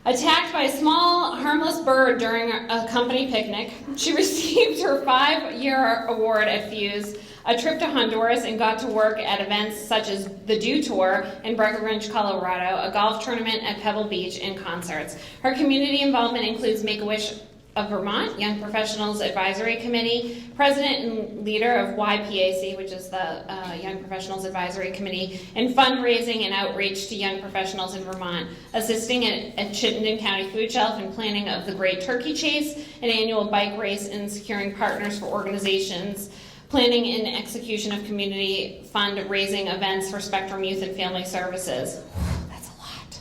Speaker 4: attacked by a small, harmless bird during a company picnic. She received her 5-year award at Fuse, a trip to Honduras, and got to work at events such as the Dew Tour in Breckenridge, Colorado, a golf tournament at Pebble Beach, and concerts. Her community involvement includes Make-A-Wish of Vermont, Young Professionals Advisory Committee, president and leader of YPAC, which is the Young Professionals Advisory Committee, and fundraising and outreach to young professionals in Vermont, assisting at Chittenden County Food Shelf and planning of the Great Turkey Chase, an annual bike race, and securing partners for organizations, planning and execution of community fundraising events for Spectrum Youth and Family Services. That's a lot.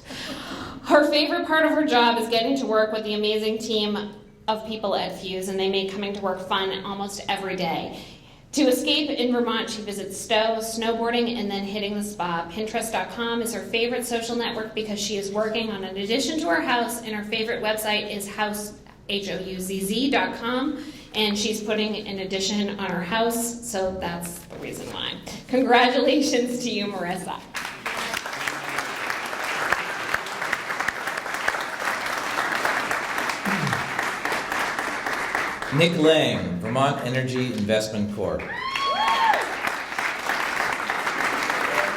Speaker 4: Her favorite part of her job is getting to work with the amazing team of people at Fuse, and they make coming to work fun almost every day. To escape in Vermont, she visits Stowe, snowboarding, and then hitting the spa. Pinterest.com is her favorite social network because she is working on an addition to her house, and her favorite website is houzz.com, and she's putting an addition on her house, so that's the reason why. Congratulations to you, Marissa.
Speaker 3: Nick Lang, Vermont Energy Investment Corp.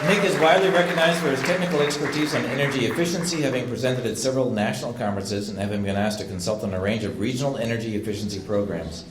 Speaker 3: Nick is widely recognized for his technical expertise on energy efficiency, having presented at several national conferences and having been asked to consult on a range of regional energy efficiency programs.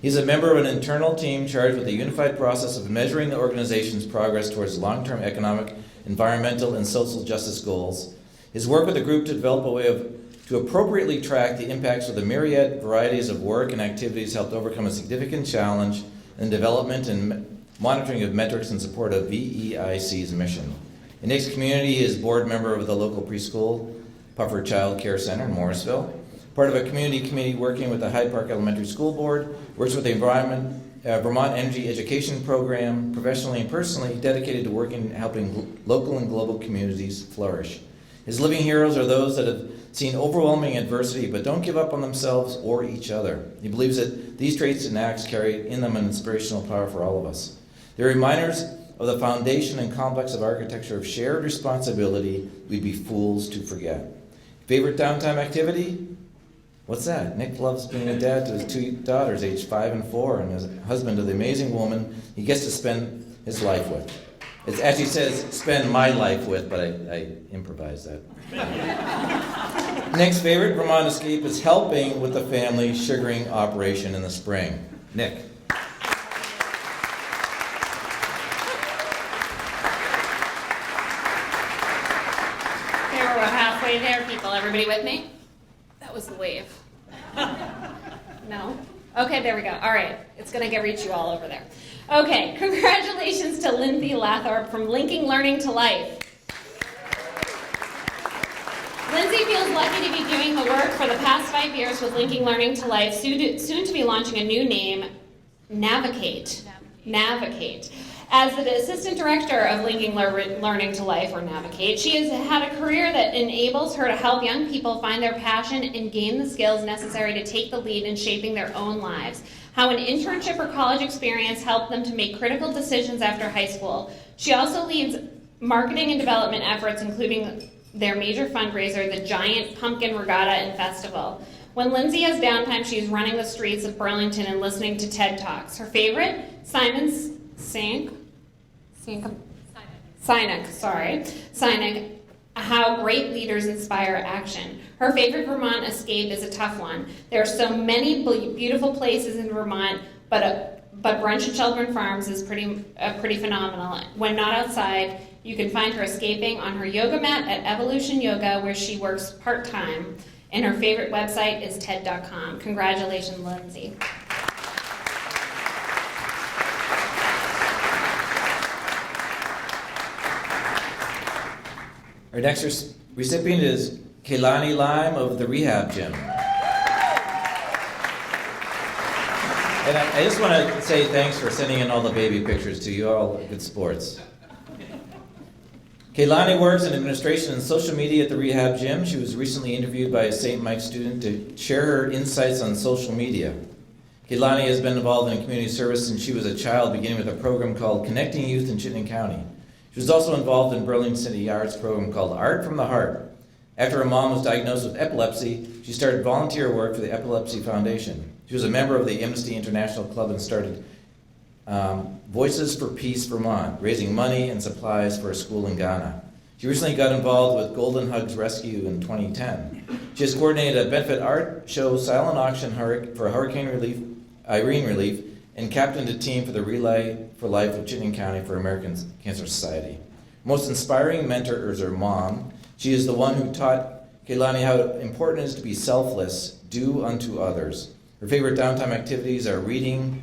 Speaker 3: He's a member of an internal team charged with the unified process of measuring the organization's progress towards long-term economic, environmental, and social justice goals. His work with the group to develop a way to appropriately track the impacts of the myriad varieties of work and activities helped overcome a significant challenge in development and monitoring of metrics in support of VEIC's mission. In Nick's community, he is board member of the local preschool, Puffer Child Care Center in Morrisville, part of a community committee working with the Hyde Park Elementary School Board, works with the Vermont Energy Education Program, professionally and personally dedicated to working and helping local and global communities flourish. His living heroes are those that have seen overwhelming adversity but don't give up on themselves or each other. He believes that these traits and acts carry in them an inspirational power for all of us. They're reminders of the foundation and complex of architecture of shared responsibility we'd be fools to forget. Favorite downtime activity? What's that? Nick loves being a dad to his 2 daughters, aged 5 and 4, and his husband to the amazing woman he gets to spend his life with. It actually says, spend my life with, but I improvised that. Nick's favorite Vermont escape is helping with the family sugaring operation in the spring. Nick.
Speaker 4: There, we're about halfway there, people. Everybody with me? That was the wave. No? Okay, there we go. All right. It's going to reach you all over there. Okay, congratulations to Lindsay LATHROP from Linking Learning to Life. Lindsay feels lucky to be doing the work for the past 5 years with Linking Learning to Life, soon to be launching a new name, Navigate. As the Assistant Director of Linking Learning to Life, or Navigate, she has had a career that enables her to help young people find their passion and gain the skills necessary to take the lead in shaping their own lives. How an internship or college experience helped them to make critical decisions after high school. She also leads marketing and development efforts, including their major fundraiser, the Giant Pumpkin Regatta and Festival. When Lindsay has downtime, she's running the streets of Burlington and listening to TED Talks. Her favorite, Sinek, How Great Leaders Inspire Action. Her favorite Vermont escape is a tough one. There are so many beautiful places in Vermont, but brunch at Shelburne Farms is pretty phenomenal. When not outside, you can find her escaping on her yoga mat at Evolution Yoga, where she works part-time. And her favorite website is TED.com. Congratulations, Lindsay.
Speaker 3: Our next recipient is Kehlani Lime of the Rehab Gym. And I just want to say thanks for sending in all the baby pictures to you. All good sports. Keilani works in administration and social media at the rehab gym. She was recently interviewed by a St. Mike's student to share her insights on social media. Keilani has been involved in community service since she was a child, beginning with a program called Connecting Youth in Chittenden County. She was also involved in Burlington City Arts program called Art from the Heart. After her mom was diagnosed with epilepsy, she started volunteer work for the Epilepsy Foundation. She was a member of the Amnesty International Club and started Voices for Peace Vermont, raising money and supplies for a school in Ghana. She recently got involved with Golden Hugs Rescue in 2010. She has coordinated a benefit art show, silent auction for hurricane relief, Irene relief, and captained a team for the Relay for Life of Chittenden County for American Cancer Society. Most inspiring mentor is her mom. She is the one who taught Keilani how important it is to be selfless, do unto others. Her favorite downtime activities are reading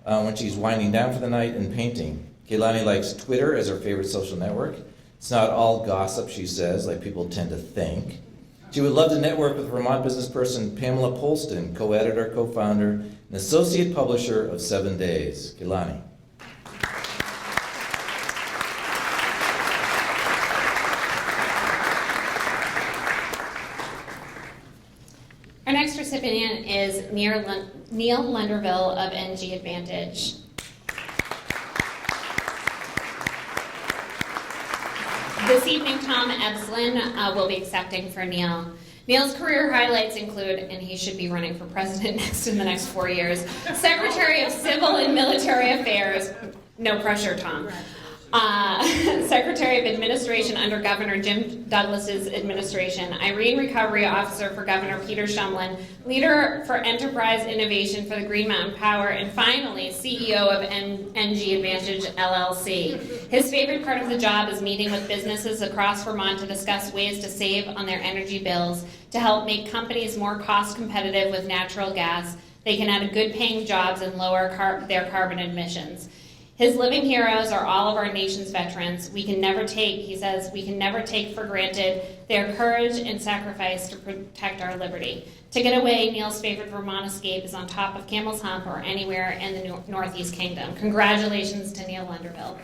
Speaker 3: when she's winding down for the night and painting. Keilani likes Twitter as her favorite social network. It's not all gossip, she says, like people tend to think. She would love to network with Vermont business person Pamela Polston, co-editor, co-founder, and associate publisher of 7 Days. Keilani.
Speaker 4: Our next recipient is Neil Lunderville of NG Advantage. This evening, Tom Ebslin will be accepting for Neil. Neil's career highlights include, and he should be running for president in the next 4 years, Secretary of Civil and Military Affairs, no pressure, Tom. Secretary of Administration under Governor Jim Douglas's administration, Irene Recovery Officer for Governor Peter Shumlin, Leader for Enterprise Innovation for the Green Mountain Power, and finally, CEO of NG Advantage LLC. His favorite part of the job is meeting with businesses across Vermont to discuss ways to save on their energy bills, to help make companies more cost competitive with natural gas. They can add good paying jobs and lower their carbon emissions. His living heroes are all of our nation's veterans. We can never take, he says, we can never take for granted their courage and sacrifice to protect our liberty. To get away, Neil's favorite Vermont escape is on top of Camel's Hump or anywhere in the Northeast Kingdom. Congratulations to Neil Lunderville.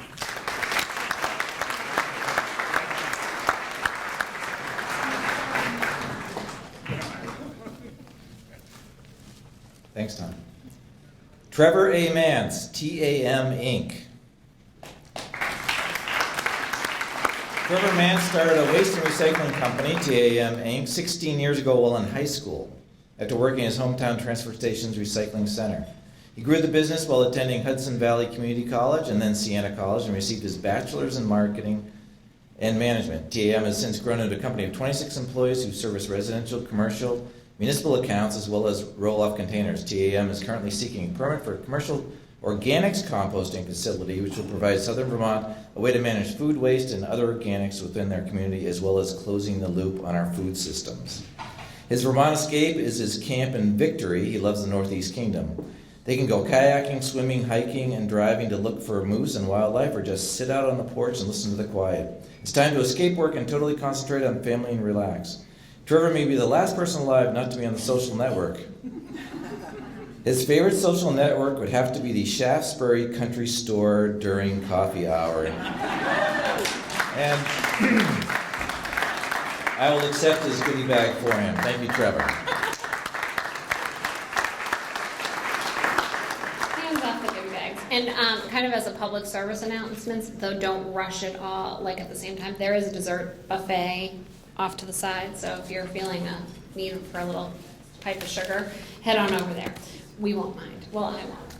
Speaker 3: Thanks, Tom. Trevor A. Mance, TAM Inc. Trevor Mance started a waste and recycling company, TAM Inc., 16 years ago while in high school, after working at his hometown transfer station's recycling center. He grew the business while attending Hudson Valley Community College and then Siena College and received his bachelor's in marketing and management. TAM has since grown into a company of 26 employees who service residential, commercial, municipal accounts, as well as roll-off containers. TAM is currently seeking a permit for a commercial organics composting facility, which will provide Southern Vermont a way to manage food waste and other organics within their community, as well as closing the loop on our food systems. His Vermont escape is his camp in Victory. He loves the Northeast Kingdom. They can go kayaking, swimming, hiking, and driving to look for moose and wildlife, or just sit out on the porch and listen to the quiet. It's time to escape work and totally concentrate on family and relax. Trevor may be the last person alive not to be on the social network. His favorite social network would have to be the Shaftesbury Country Store during coffee hour. And I will accept his goodie bag for him. Thank you, Trevor.
Speaker 4: Hands off the goodie bags. And kind of as a public service announcement, though don't rush it all like at the same time, there is a dessert buffet off to the side, so if you're feeling a need for a little pipe of sugar, head on over there. We won't mind. Well, I won't.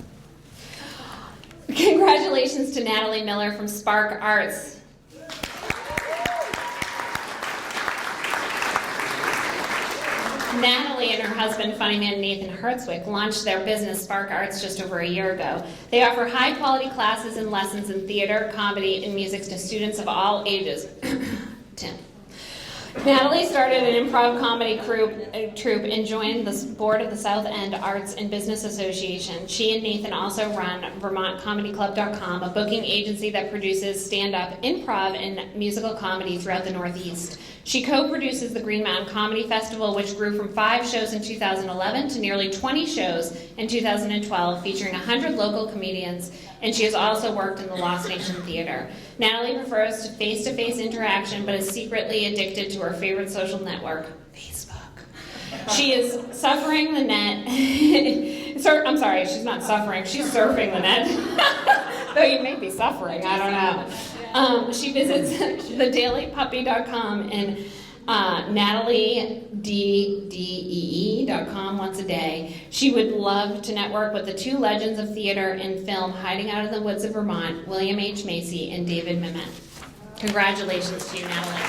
Speaker 4: Congratulations to Natalie Miller from Spark Arts. Natalie and her husband, funny man Nathan HARTSWICK, launched their business, Spark Arts, just over a year ago. They offer high-quality classes and lessons in theater, comedy, and music to students of all ages. Tim. Natalie started an improv comedy troupe and joined the board of the South End Arts and Business Association. She and Nathan also run VermontComedyClub.com, a booking agency that produces stand-up, improv, and musical comedy throughout the Northeast. She co-produces the Green Mountain Comedy Festival, which grew from 5 shows in 2011 to nearly 20 shows in 2012, featuring 100 local comedians, and she has also worked in the Lost Nation Theater. Natalie prefers face-to-face interaction, but is secretly addicted to her favorite social network, Facebook. She is suffering the net. I'm sorry, she's not suffering, she's surfing the net. Though you may be suffering, I don't know. She visits thedailypuppy.com and nataliedee.com once a day. She would love to network with the 2 legends of theater and film hiding out in the woods of Vermont, William H. Macy and David Mamet. Congratulations to you, Natalie.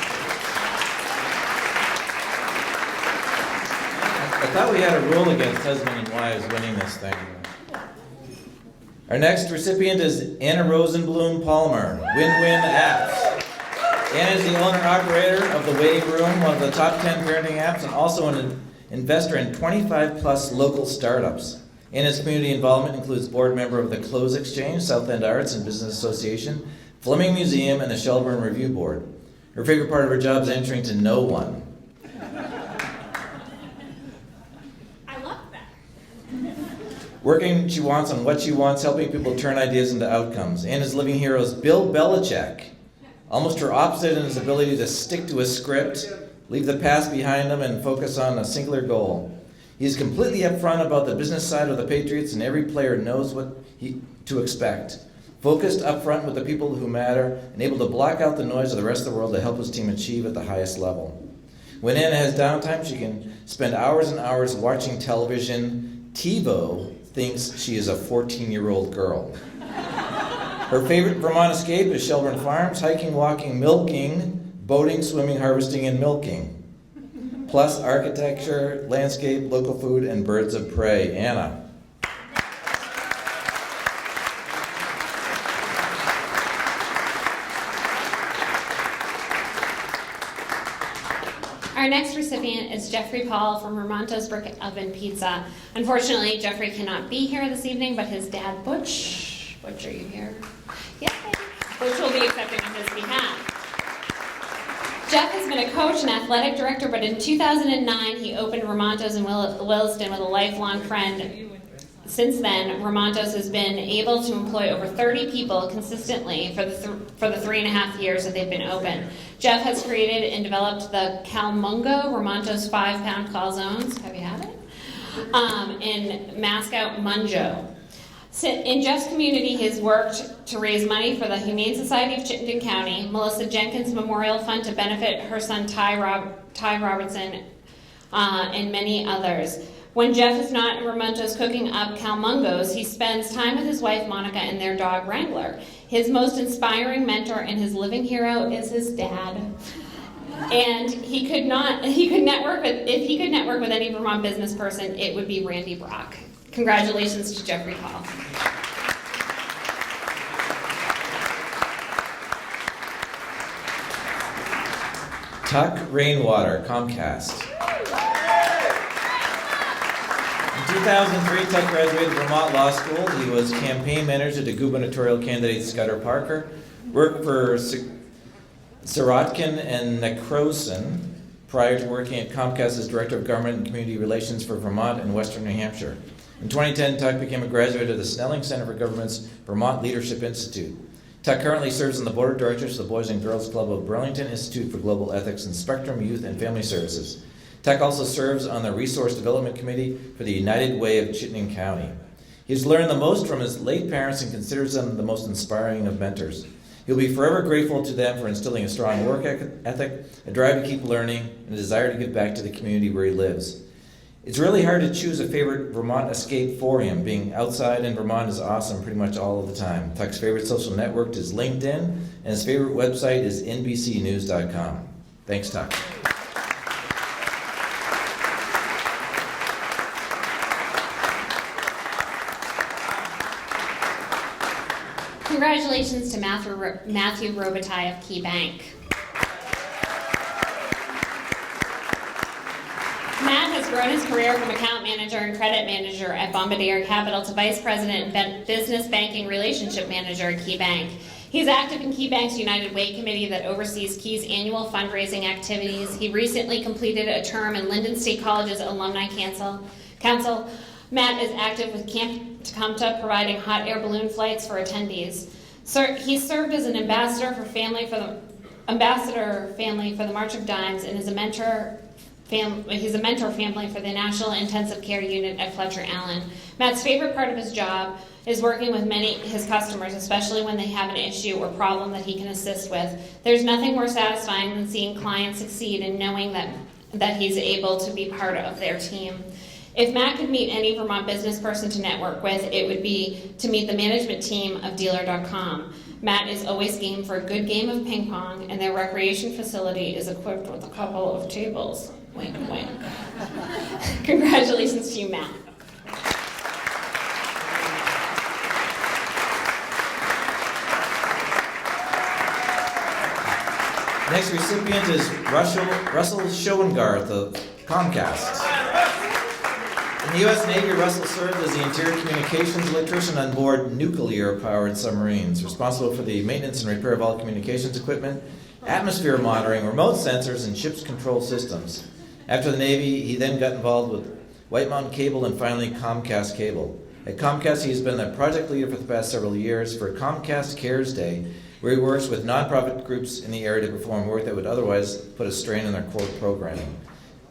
Speaker 3: I thought we had a rule against husband and wives winning this thing. Our next recipient is Anna Rosenblum Palmer, Win-Win Apps. Anna is the owner-operator of The Waiting Room, one of the top 10 parenting apps, and also an investor in 25-plus local startups. Anna's community involvement includes board member of the Clothes Exchange, South End Arts and Business Association, Fleming Museum, and the Shelburne Review Board. Her favorite part of her job is answering to no one. Working she wants on what she wants, helping people turn ideas into outcomes. Anna's living hero is Bill Belichick, almost her opposite in his ability to stick to a script, leave the past behind him, and focus on a singular goal. He's completely upfront about the business side of the Patriots, and every player knows what to expect. Focused upfront with the people who matter, and able to block out the noise of the rest of the world to help his team achieve at the highest level. When Anna has downtime, she can spend hours and hours watching television. TiVo thinks she is a 14-year-old girl. Her favorite Vermont escape is Shelburne Farms, hiking, walking, milking, boating, swimming, harvesting, and milking. Plus architecture, landscape, local food, and birds of prey. Anna.
Speaker 4: Our next recipient is Jeffrey Paul from Ramunto's Brick Oven Pizza. Unfortunately, Jeffrey cannot be here this evening, but his dad, Butch, are you here? Yay! Butch will be accepting on his behalf. Jeff has been a coach and athletic director, but in 2009, he opened Ramunto's in Williston with a lifelong friend. Since then, Ramunto's has been able to employ over 30 people consistently for the 3.5 years that they've been open. Jeff has created and developed the Calmungo Ramunto's 5-pound calzones. Have you had it? In Mascout Mungo. In Jeff's community, he has worked to raise money for the Humane Society of Chittenden County, Melissa Jenkins Memorial Fund to benefit her son Ty Robertson, and many others. When Jeff is not in Ramunto's cooking up Calmungos, he spends time with his wife Monica and their dog Wrangler. His most inspiring mentor and his living hero is his dad. And if he could network with any Vermont business person, it would be Randy Brock. Congratulations to Jeffrey Paul.
Speaker 3: Tuck Rainwater, Comcast. In 2003, Tuck graduated Vermont Law School. He was campaign manager to gubernatorial candidate Scudder Parker, worked for Sirotkin and Necroson prior to working at Comcast as Director of Government and Community Relations for Vermont and Western New Hampshire. In 2010, Tuck became a graduate of the Snelling Center for Government's Vermont Leadership Institute. Tuck currently serves on the Board of Directors of the Boys and Girls Club of Burlington Institute for Global Ethics and Spectrum Youth and Family Services. Tuck also serves on the Resource Development Committee for the United Way of Chittenden County. He's learned the most from his late parents and considers them the most inspiring of mentors. He'll be forever grateful to them for instilling a strong work ethic, a drive to keep learning, and a desire to give back to the community where he lives. It's really hard to choose a favorite Vermont escape for him. Being outside in Vermont is awesome pretty much all of the time. Tuck's favorite social network is LinkedIn, and his favorite website is nbcnews.com. Thanks, Tuck.
Speaker 4: Congratulations to Matthew Robitaille of Key Bank. Matt has grown his career from account manager and credit manager at Bombardier Capital to vice president and business banking relationship manager at Key Bank. He's active in KeyBank's United Way Committee that oversees Key's annual fundraising activities. He recently completed a term in Lyndon State College's Alumni Council. Matt is active with Camp Tecumseh, providing hot air balloon flights for attendees. He served as an ambassador family for the March of Dimes, and is he's a mentor family for the National Intensive Care Unit at Fletcher Allen. Matt's favorite part of his job is working with his customers, especially when they have an issue or problem that he can assist with. There's nothing more satisfying than seeing clients succeed and knowing that he's able to be part of their team. If Matt could meet any Vermont business person to network with, it would be to meet the management team of DALER.com. Matt is always game for a good game of ping pong, and their recreation facility is equipped with a couple of tables. Wink, wink. Congratulations to you, Matt.
Speaker 3: Next recipient is Russell Schoengarth of Comcast. In the U.S. Navy, Russell served as the interior communications electrician on board nuclear-powered submarines, responsible for the maintenance and repair of all communications equipment, atmosphere monitoring, remote sensors, and ship's control systems. After the Navy, he then got involved with White Mountain Cable and finally Comcast Cable. At Comcast, he's been the project leader for the past several years for Comcast Cares Day, where he works with nonprofit groups in the area to perform work that would otherwise put a strain on their core programming.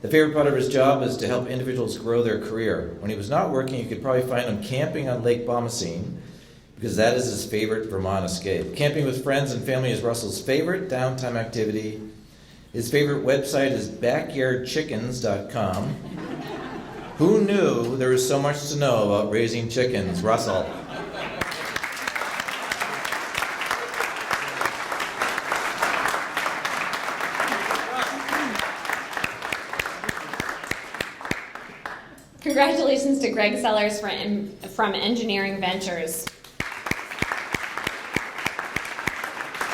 Speaker 3: The favorite part of his job is to help individuals grow their career. When he was not working, you could probably find him camping on Lake Bomoseen, because that is his favorite Vermont escape. Camping with friends and family is Russell's favorite downtime activity. His favorite website is backyardchickens.com. Who knew there was so much to know about raising chickens? Russell.
Speaker 4: Congratulations to Greg Sellers from Engineering Ventures.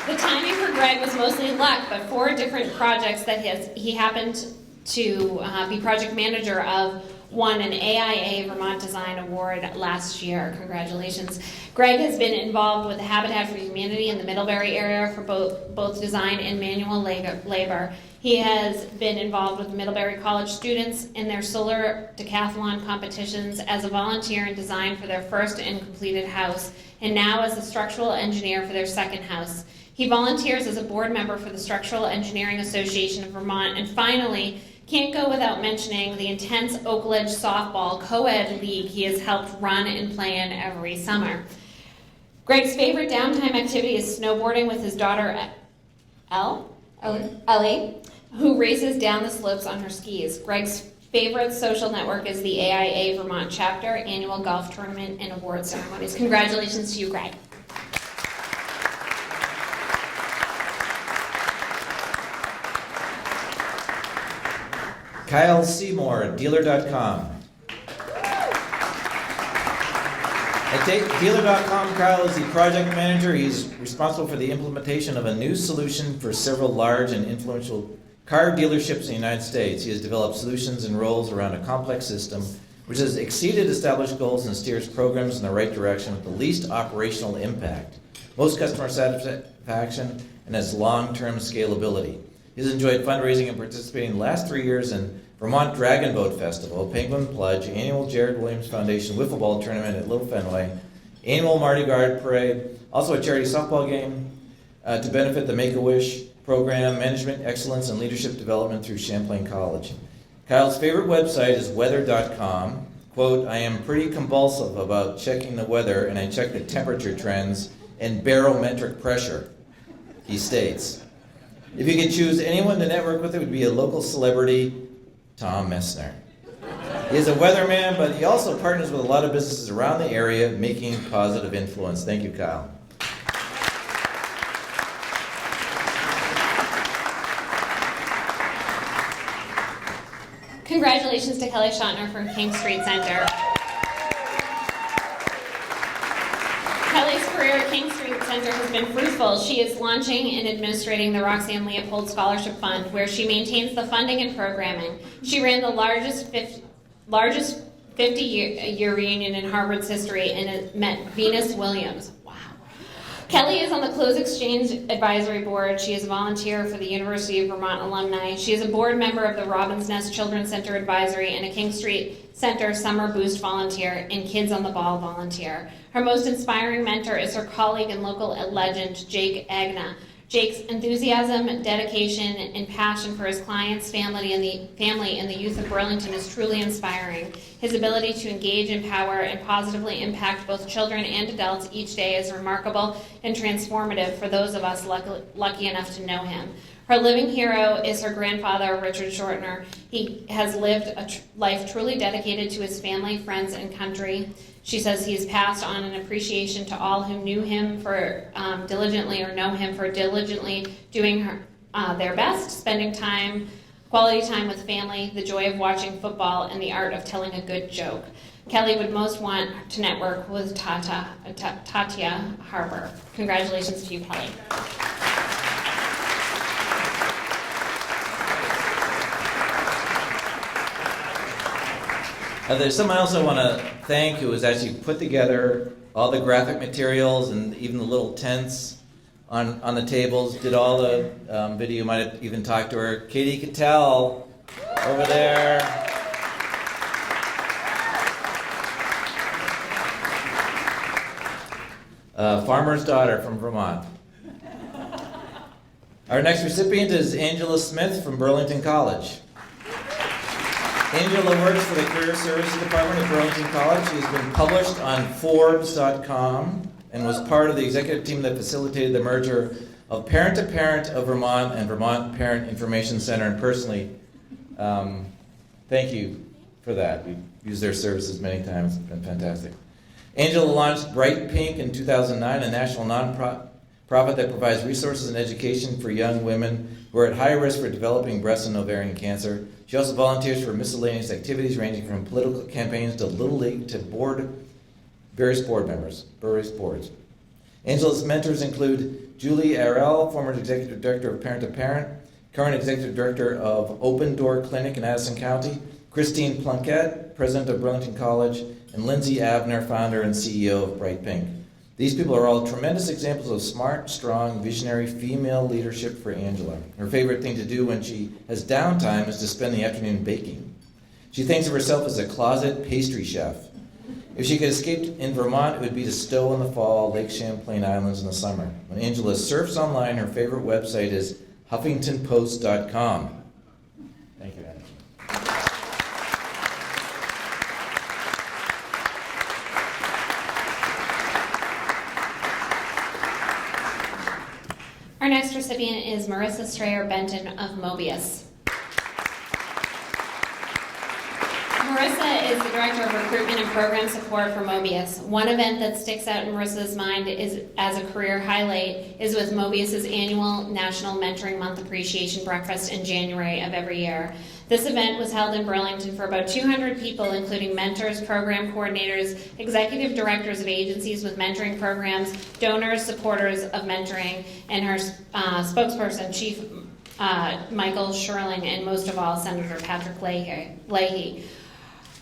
Speaker 4: The timing for Greg was mostly luck, but 4 different projects that he happened to be project manager of won an AIA Vermont Design Award last year. Congratulations. Greg has been involved with the Habitat for Humanity in the Middlebury area for both design and manual labor. He has been involved with Middlebury College students in their solar decathlon competitions, as a volunteer in design for their first and completed house, and now as a structural engineer for their second house. He volunteers as a board member for the Structural Engineering Association of Vermont, and finally, can't go without mentioning the intense Oakledge softball co-ed league he has helped run and play in every summer. Greg's favorite downtime activity is snowboarding with his daughter, Ellie, who races down the slopes on her skis. Greg's favorite social network is the AIA Vermont Chapter annual golf tournament and award ceremonies. Congratulations to you, Greg.
Speaker 3: Kyle Seymour, dealer.com. At dealer.com, Kyle is the project manager. He's responsible for the implementation of a new solution for several large and influential car dealerships in the United States. He has developed solutions and roles around a complex system which has exceeded established goals and steers programs in the right direction with the least operational impact, most customer satisfaction, and has long-term scalability. He's enjoyed fundraising and participating the last 3 years in Vermont Dragon Boat Festival, Penguin Pledge, annual Jared Williams Foundation Wiffle Ball Tournament at Little Fenway, annual Mardi Gras Parade, also a charity softball game to benefit the Make-A-Wish program, management excellence, and leadership development through Champlain College. Kyle's favorite website is weather.com. Quote, I am pretty compulsive about checking the weather, and I check the temperature trends and barometric pressure, he states. If you could choose anyone to network with, it would be a local celebrity, Tom Messner. He is a weatherman, but he also partners with a lot of businesses around the area, making positive influence. Thank you, Kyle.
Speaker 4: Congratulations to Kelly Schottner from King Street Center. Kelly's career at King Street Center has been fruitful. She is launching and administrating the Roxanne Leopold Scholarship Fund, where she maintains the funding and programming. She ran the largest 50-year reunion in Harvard's history and met Venus Williams. Wow. Kelly is on the Clothes Exchange Advisory Board. She is a volunteer for the University of Vermont alumni. She is a board member of the Robin's Nest Children's Center Advisory and a King Street Center Summer Boost volunteer and Kids on the Ball volunteer. Her most inspiring mentor is her colleague and local legend, Jake Agna. Jake's enthusiasm, dedication, and passion for his clients, family, and the youth of Burlington is truly inspiring. His ability to engage, empower, and positively impact both children and adults each day is remarkable and transformative for those of us lucky enough to know him. Her living hero is her grandfather, Richard Shortner. He has lived a life truly dedicated to his family, friends, and country. She says he has passed on an appreciation to all who knew him for diligently or know him for diligently doing their best, spending quality time with family, the joy of watching football, and the art of telling a good joke. Kelly would most want to network with Tatia Harper. Congratulations to you, Kelly.
Speaker 3: There's someone else I want to thank who has actually put together all the graphic materials and even the little tents on the tables, did all the video. You might have even talked to her. Katie Cattell over there. Farmer's daughter from Vermont. Our next recipient is Angela Smith from Burlington College. Angela works for the Career Services Department at Burlington College. She has been published on Forbes.com and was part of the executive team that facilitated the merger of Parent to Parent of Vermont and Vermont Parent Information Center. And personally, thank you for that. We've used their services many times. It's been fantastic. Angela launched Bright Pink in 2009, a national nonprofit that provides resources and education for young women who are at high risk for developing breast and ovarian cancer. She also volunteers for miscellaneous activities ranging from political campaigns to Little League to various board members, various boards. Angela's mentors include Julie Arell, former executive director of Parent to Parent, current executive director of Open Door Clinic in Addison County, Christine Plunkett, president of Burlington College, and Lindsay Abner, founder and CEO of Bright Pink. These people are all tremendous examples of smart, strong, visionary female leadership for Angela. Her favorite thing to do when she has downtime is to spend the afternoon baking. She thinks of herself as a closet pastry chef. If she could escape in Vermont, it would be to Stowe in the fall, Lake Champlain Islands in the summer. When Angela surfs online, her favorite website is HuffingtonPost.com. Thank you, Angela.
Speaker 4: Our next recipient is Marissa Strayer-Benton of Mobius. Marissa is the Director of Recruitment and Program Support for Mobius. One event that sticks out in Marissa's mind is, as a career highlight, is with Mobius's annual National Mentoring Month Appreciation Breakfast in January of every year. This event was held in Burlington for about 200 people, including mentors, program coordinators, executive directors of agencies with mentoring programs, donors, supporters of mentoring, and her spokesperson, Chief Michael Sherling, and most of all, Senator Patrick Leahy.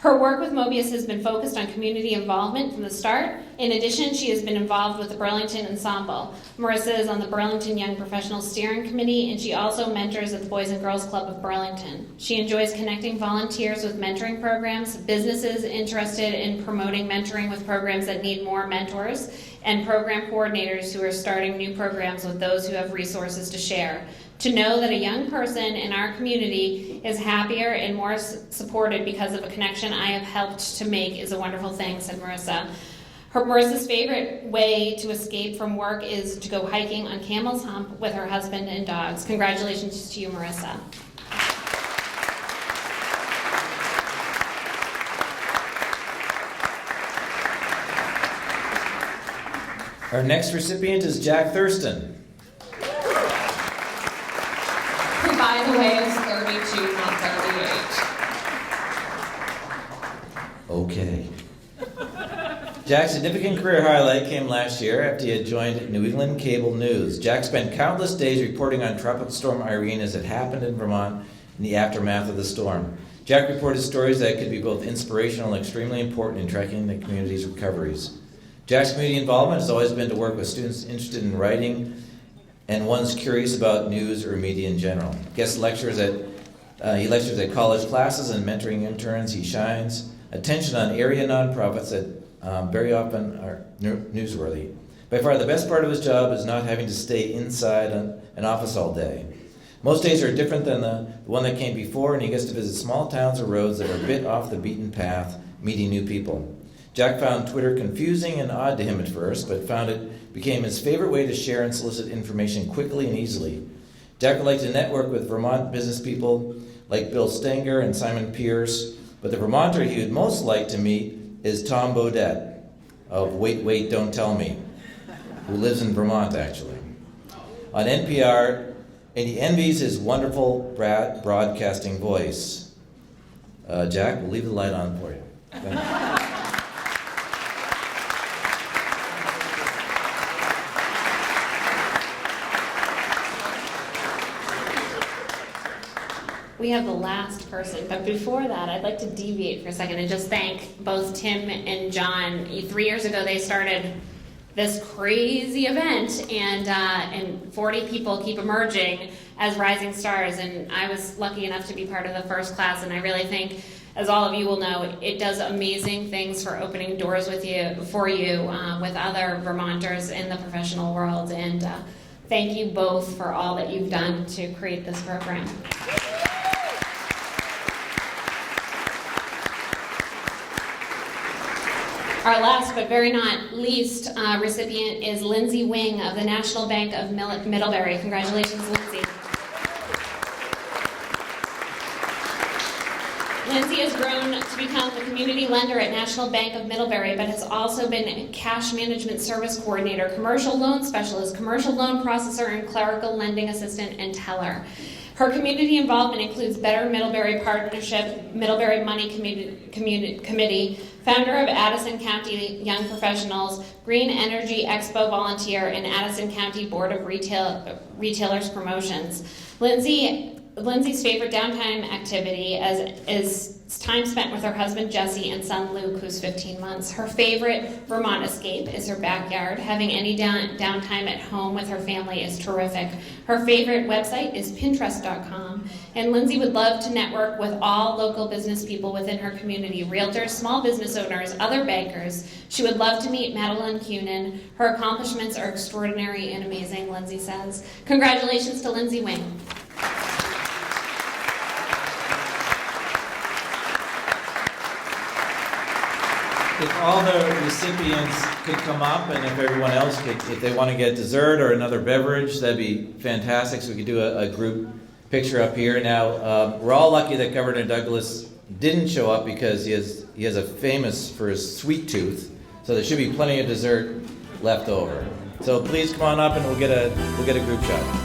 Speaker 4: Her work with Mobius has been focused on community involvement from the start. In addition, she has been involved with the Burlington Ensemble. Marissa is on the Burlington Young Professionals Steering Committee, and she also mentors at the Boys and Girls Club of Burlington. She enjoys connecting volunteers with mentoring programs, businesses interested in promoting mentoring with programs that need more mentors, and program coordinators who are starting new programs with those who have resources to share. To know that a young person in our community is happier and more supported because of a connection I have helped to make is a wonderful thing, said Marissa. Marissa's favorite way to escape from work is to go hiking on Camel's Hump with her husband and dogs. Congratulations to you, Marissa.
Speaker 3: Our next recipient is Jack Thurston.
Speaker 2: Who, by the way, is 32, not 38.
Speaker 3: Okay. Jack's significant career highlight came last year after he had joined New England Cable News. Jack spent countless days reporting on Tropical Storm Irene as it happened in Vermont in the aftermath of the storm. Jack reported stories that could be both inspirational and extremely important in tracking the community's recoveries. Jack's community involvement has always been to work with students interested in writing and ones curious about news or media in general. He lectures at college classes and mentoring interns. He shines attention on area nonprofits that very often are newsworthy. By far the best part of his job is not having to stay inside an office all day. Most days are different than the one that came before, and he gets to visit small towns or roads that are a bit off the beaten path, meeting new people. Jack found Twitter confusing and odd to him at first, but found it became his favorite way to share and solicit information quickly and easily. Jack would like to network with Vermont business people like Bill Stenger and Simon Pierce, but the Vermonter he would most like to meet is Tom Bodette of Wait, Wait, Don't Tell Me, who lives in Vermont actually. On NPR, and he envies his wonderful broadcasting voice. Jack, we'll leave the light on for you. Thank you.
Speaker 4: We have the last person, but before that, I'd like to deviate for a second and just thank both Tim and John. 3 years ago, they started this crazy event, and 40 people keep emerging as rising stars, and I was lucky enough to be part of the first class, and I really think, as all of you will know, it does amazing things for opening doors with other Vermonters in the professional world, and thank you both for all that you've done to create this program. Our last but very not least recipient is Lindsay Wing of the National Bank of Middlebury. Congratulations, Lindsay. Lindsay has grown to become the community lender at National Bank of Middlebury, but has also been cash management service coordinator, commercial loan specialist, commercial loan processor, and clerical lending assistant and teller. Her community involvement includes Better Middlebury Partnership, Middlebury Money Committee, founder of Addison County Young Professionals, Green Energy Expo volunteer, and Addison County Board of Retailers Promotions. Lindsay's favorite downtime activity is time spent with her husband Jesse and son Luke, who's 15 months. Her favorite Vermont escape is her backyard. Having any downtime at home with her family is terrific. Her favorite website is Pinterest.com, and Lindsay would love to network with all local business people within her community, realtors, small business owners, other bankers. She would love to meet Madeline Cunin. Her accomplishments are extraordinary and amazing, Lindsay says. Congratulations to Lindsay Wing.
Speaker 3: If all the recipients could come up, and if everyone else could, if they want to get dessert or another beverage, that'd be fantastic. So we could do a group picture up here. Now, we're all lucky that Governor Douglas didn't show up because he has a famous for his sweet tooth. So there should be plenty of dessert left over. So please come on up, and we'll get a group shot.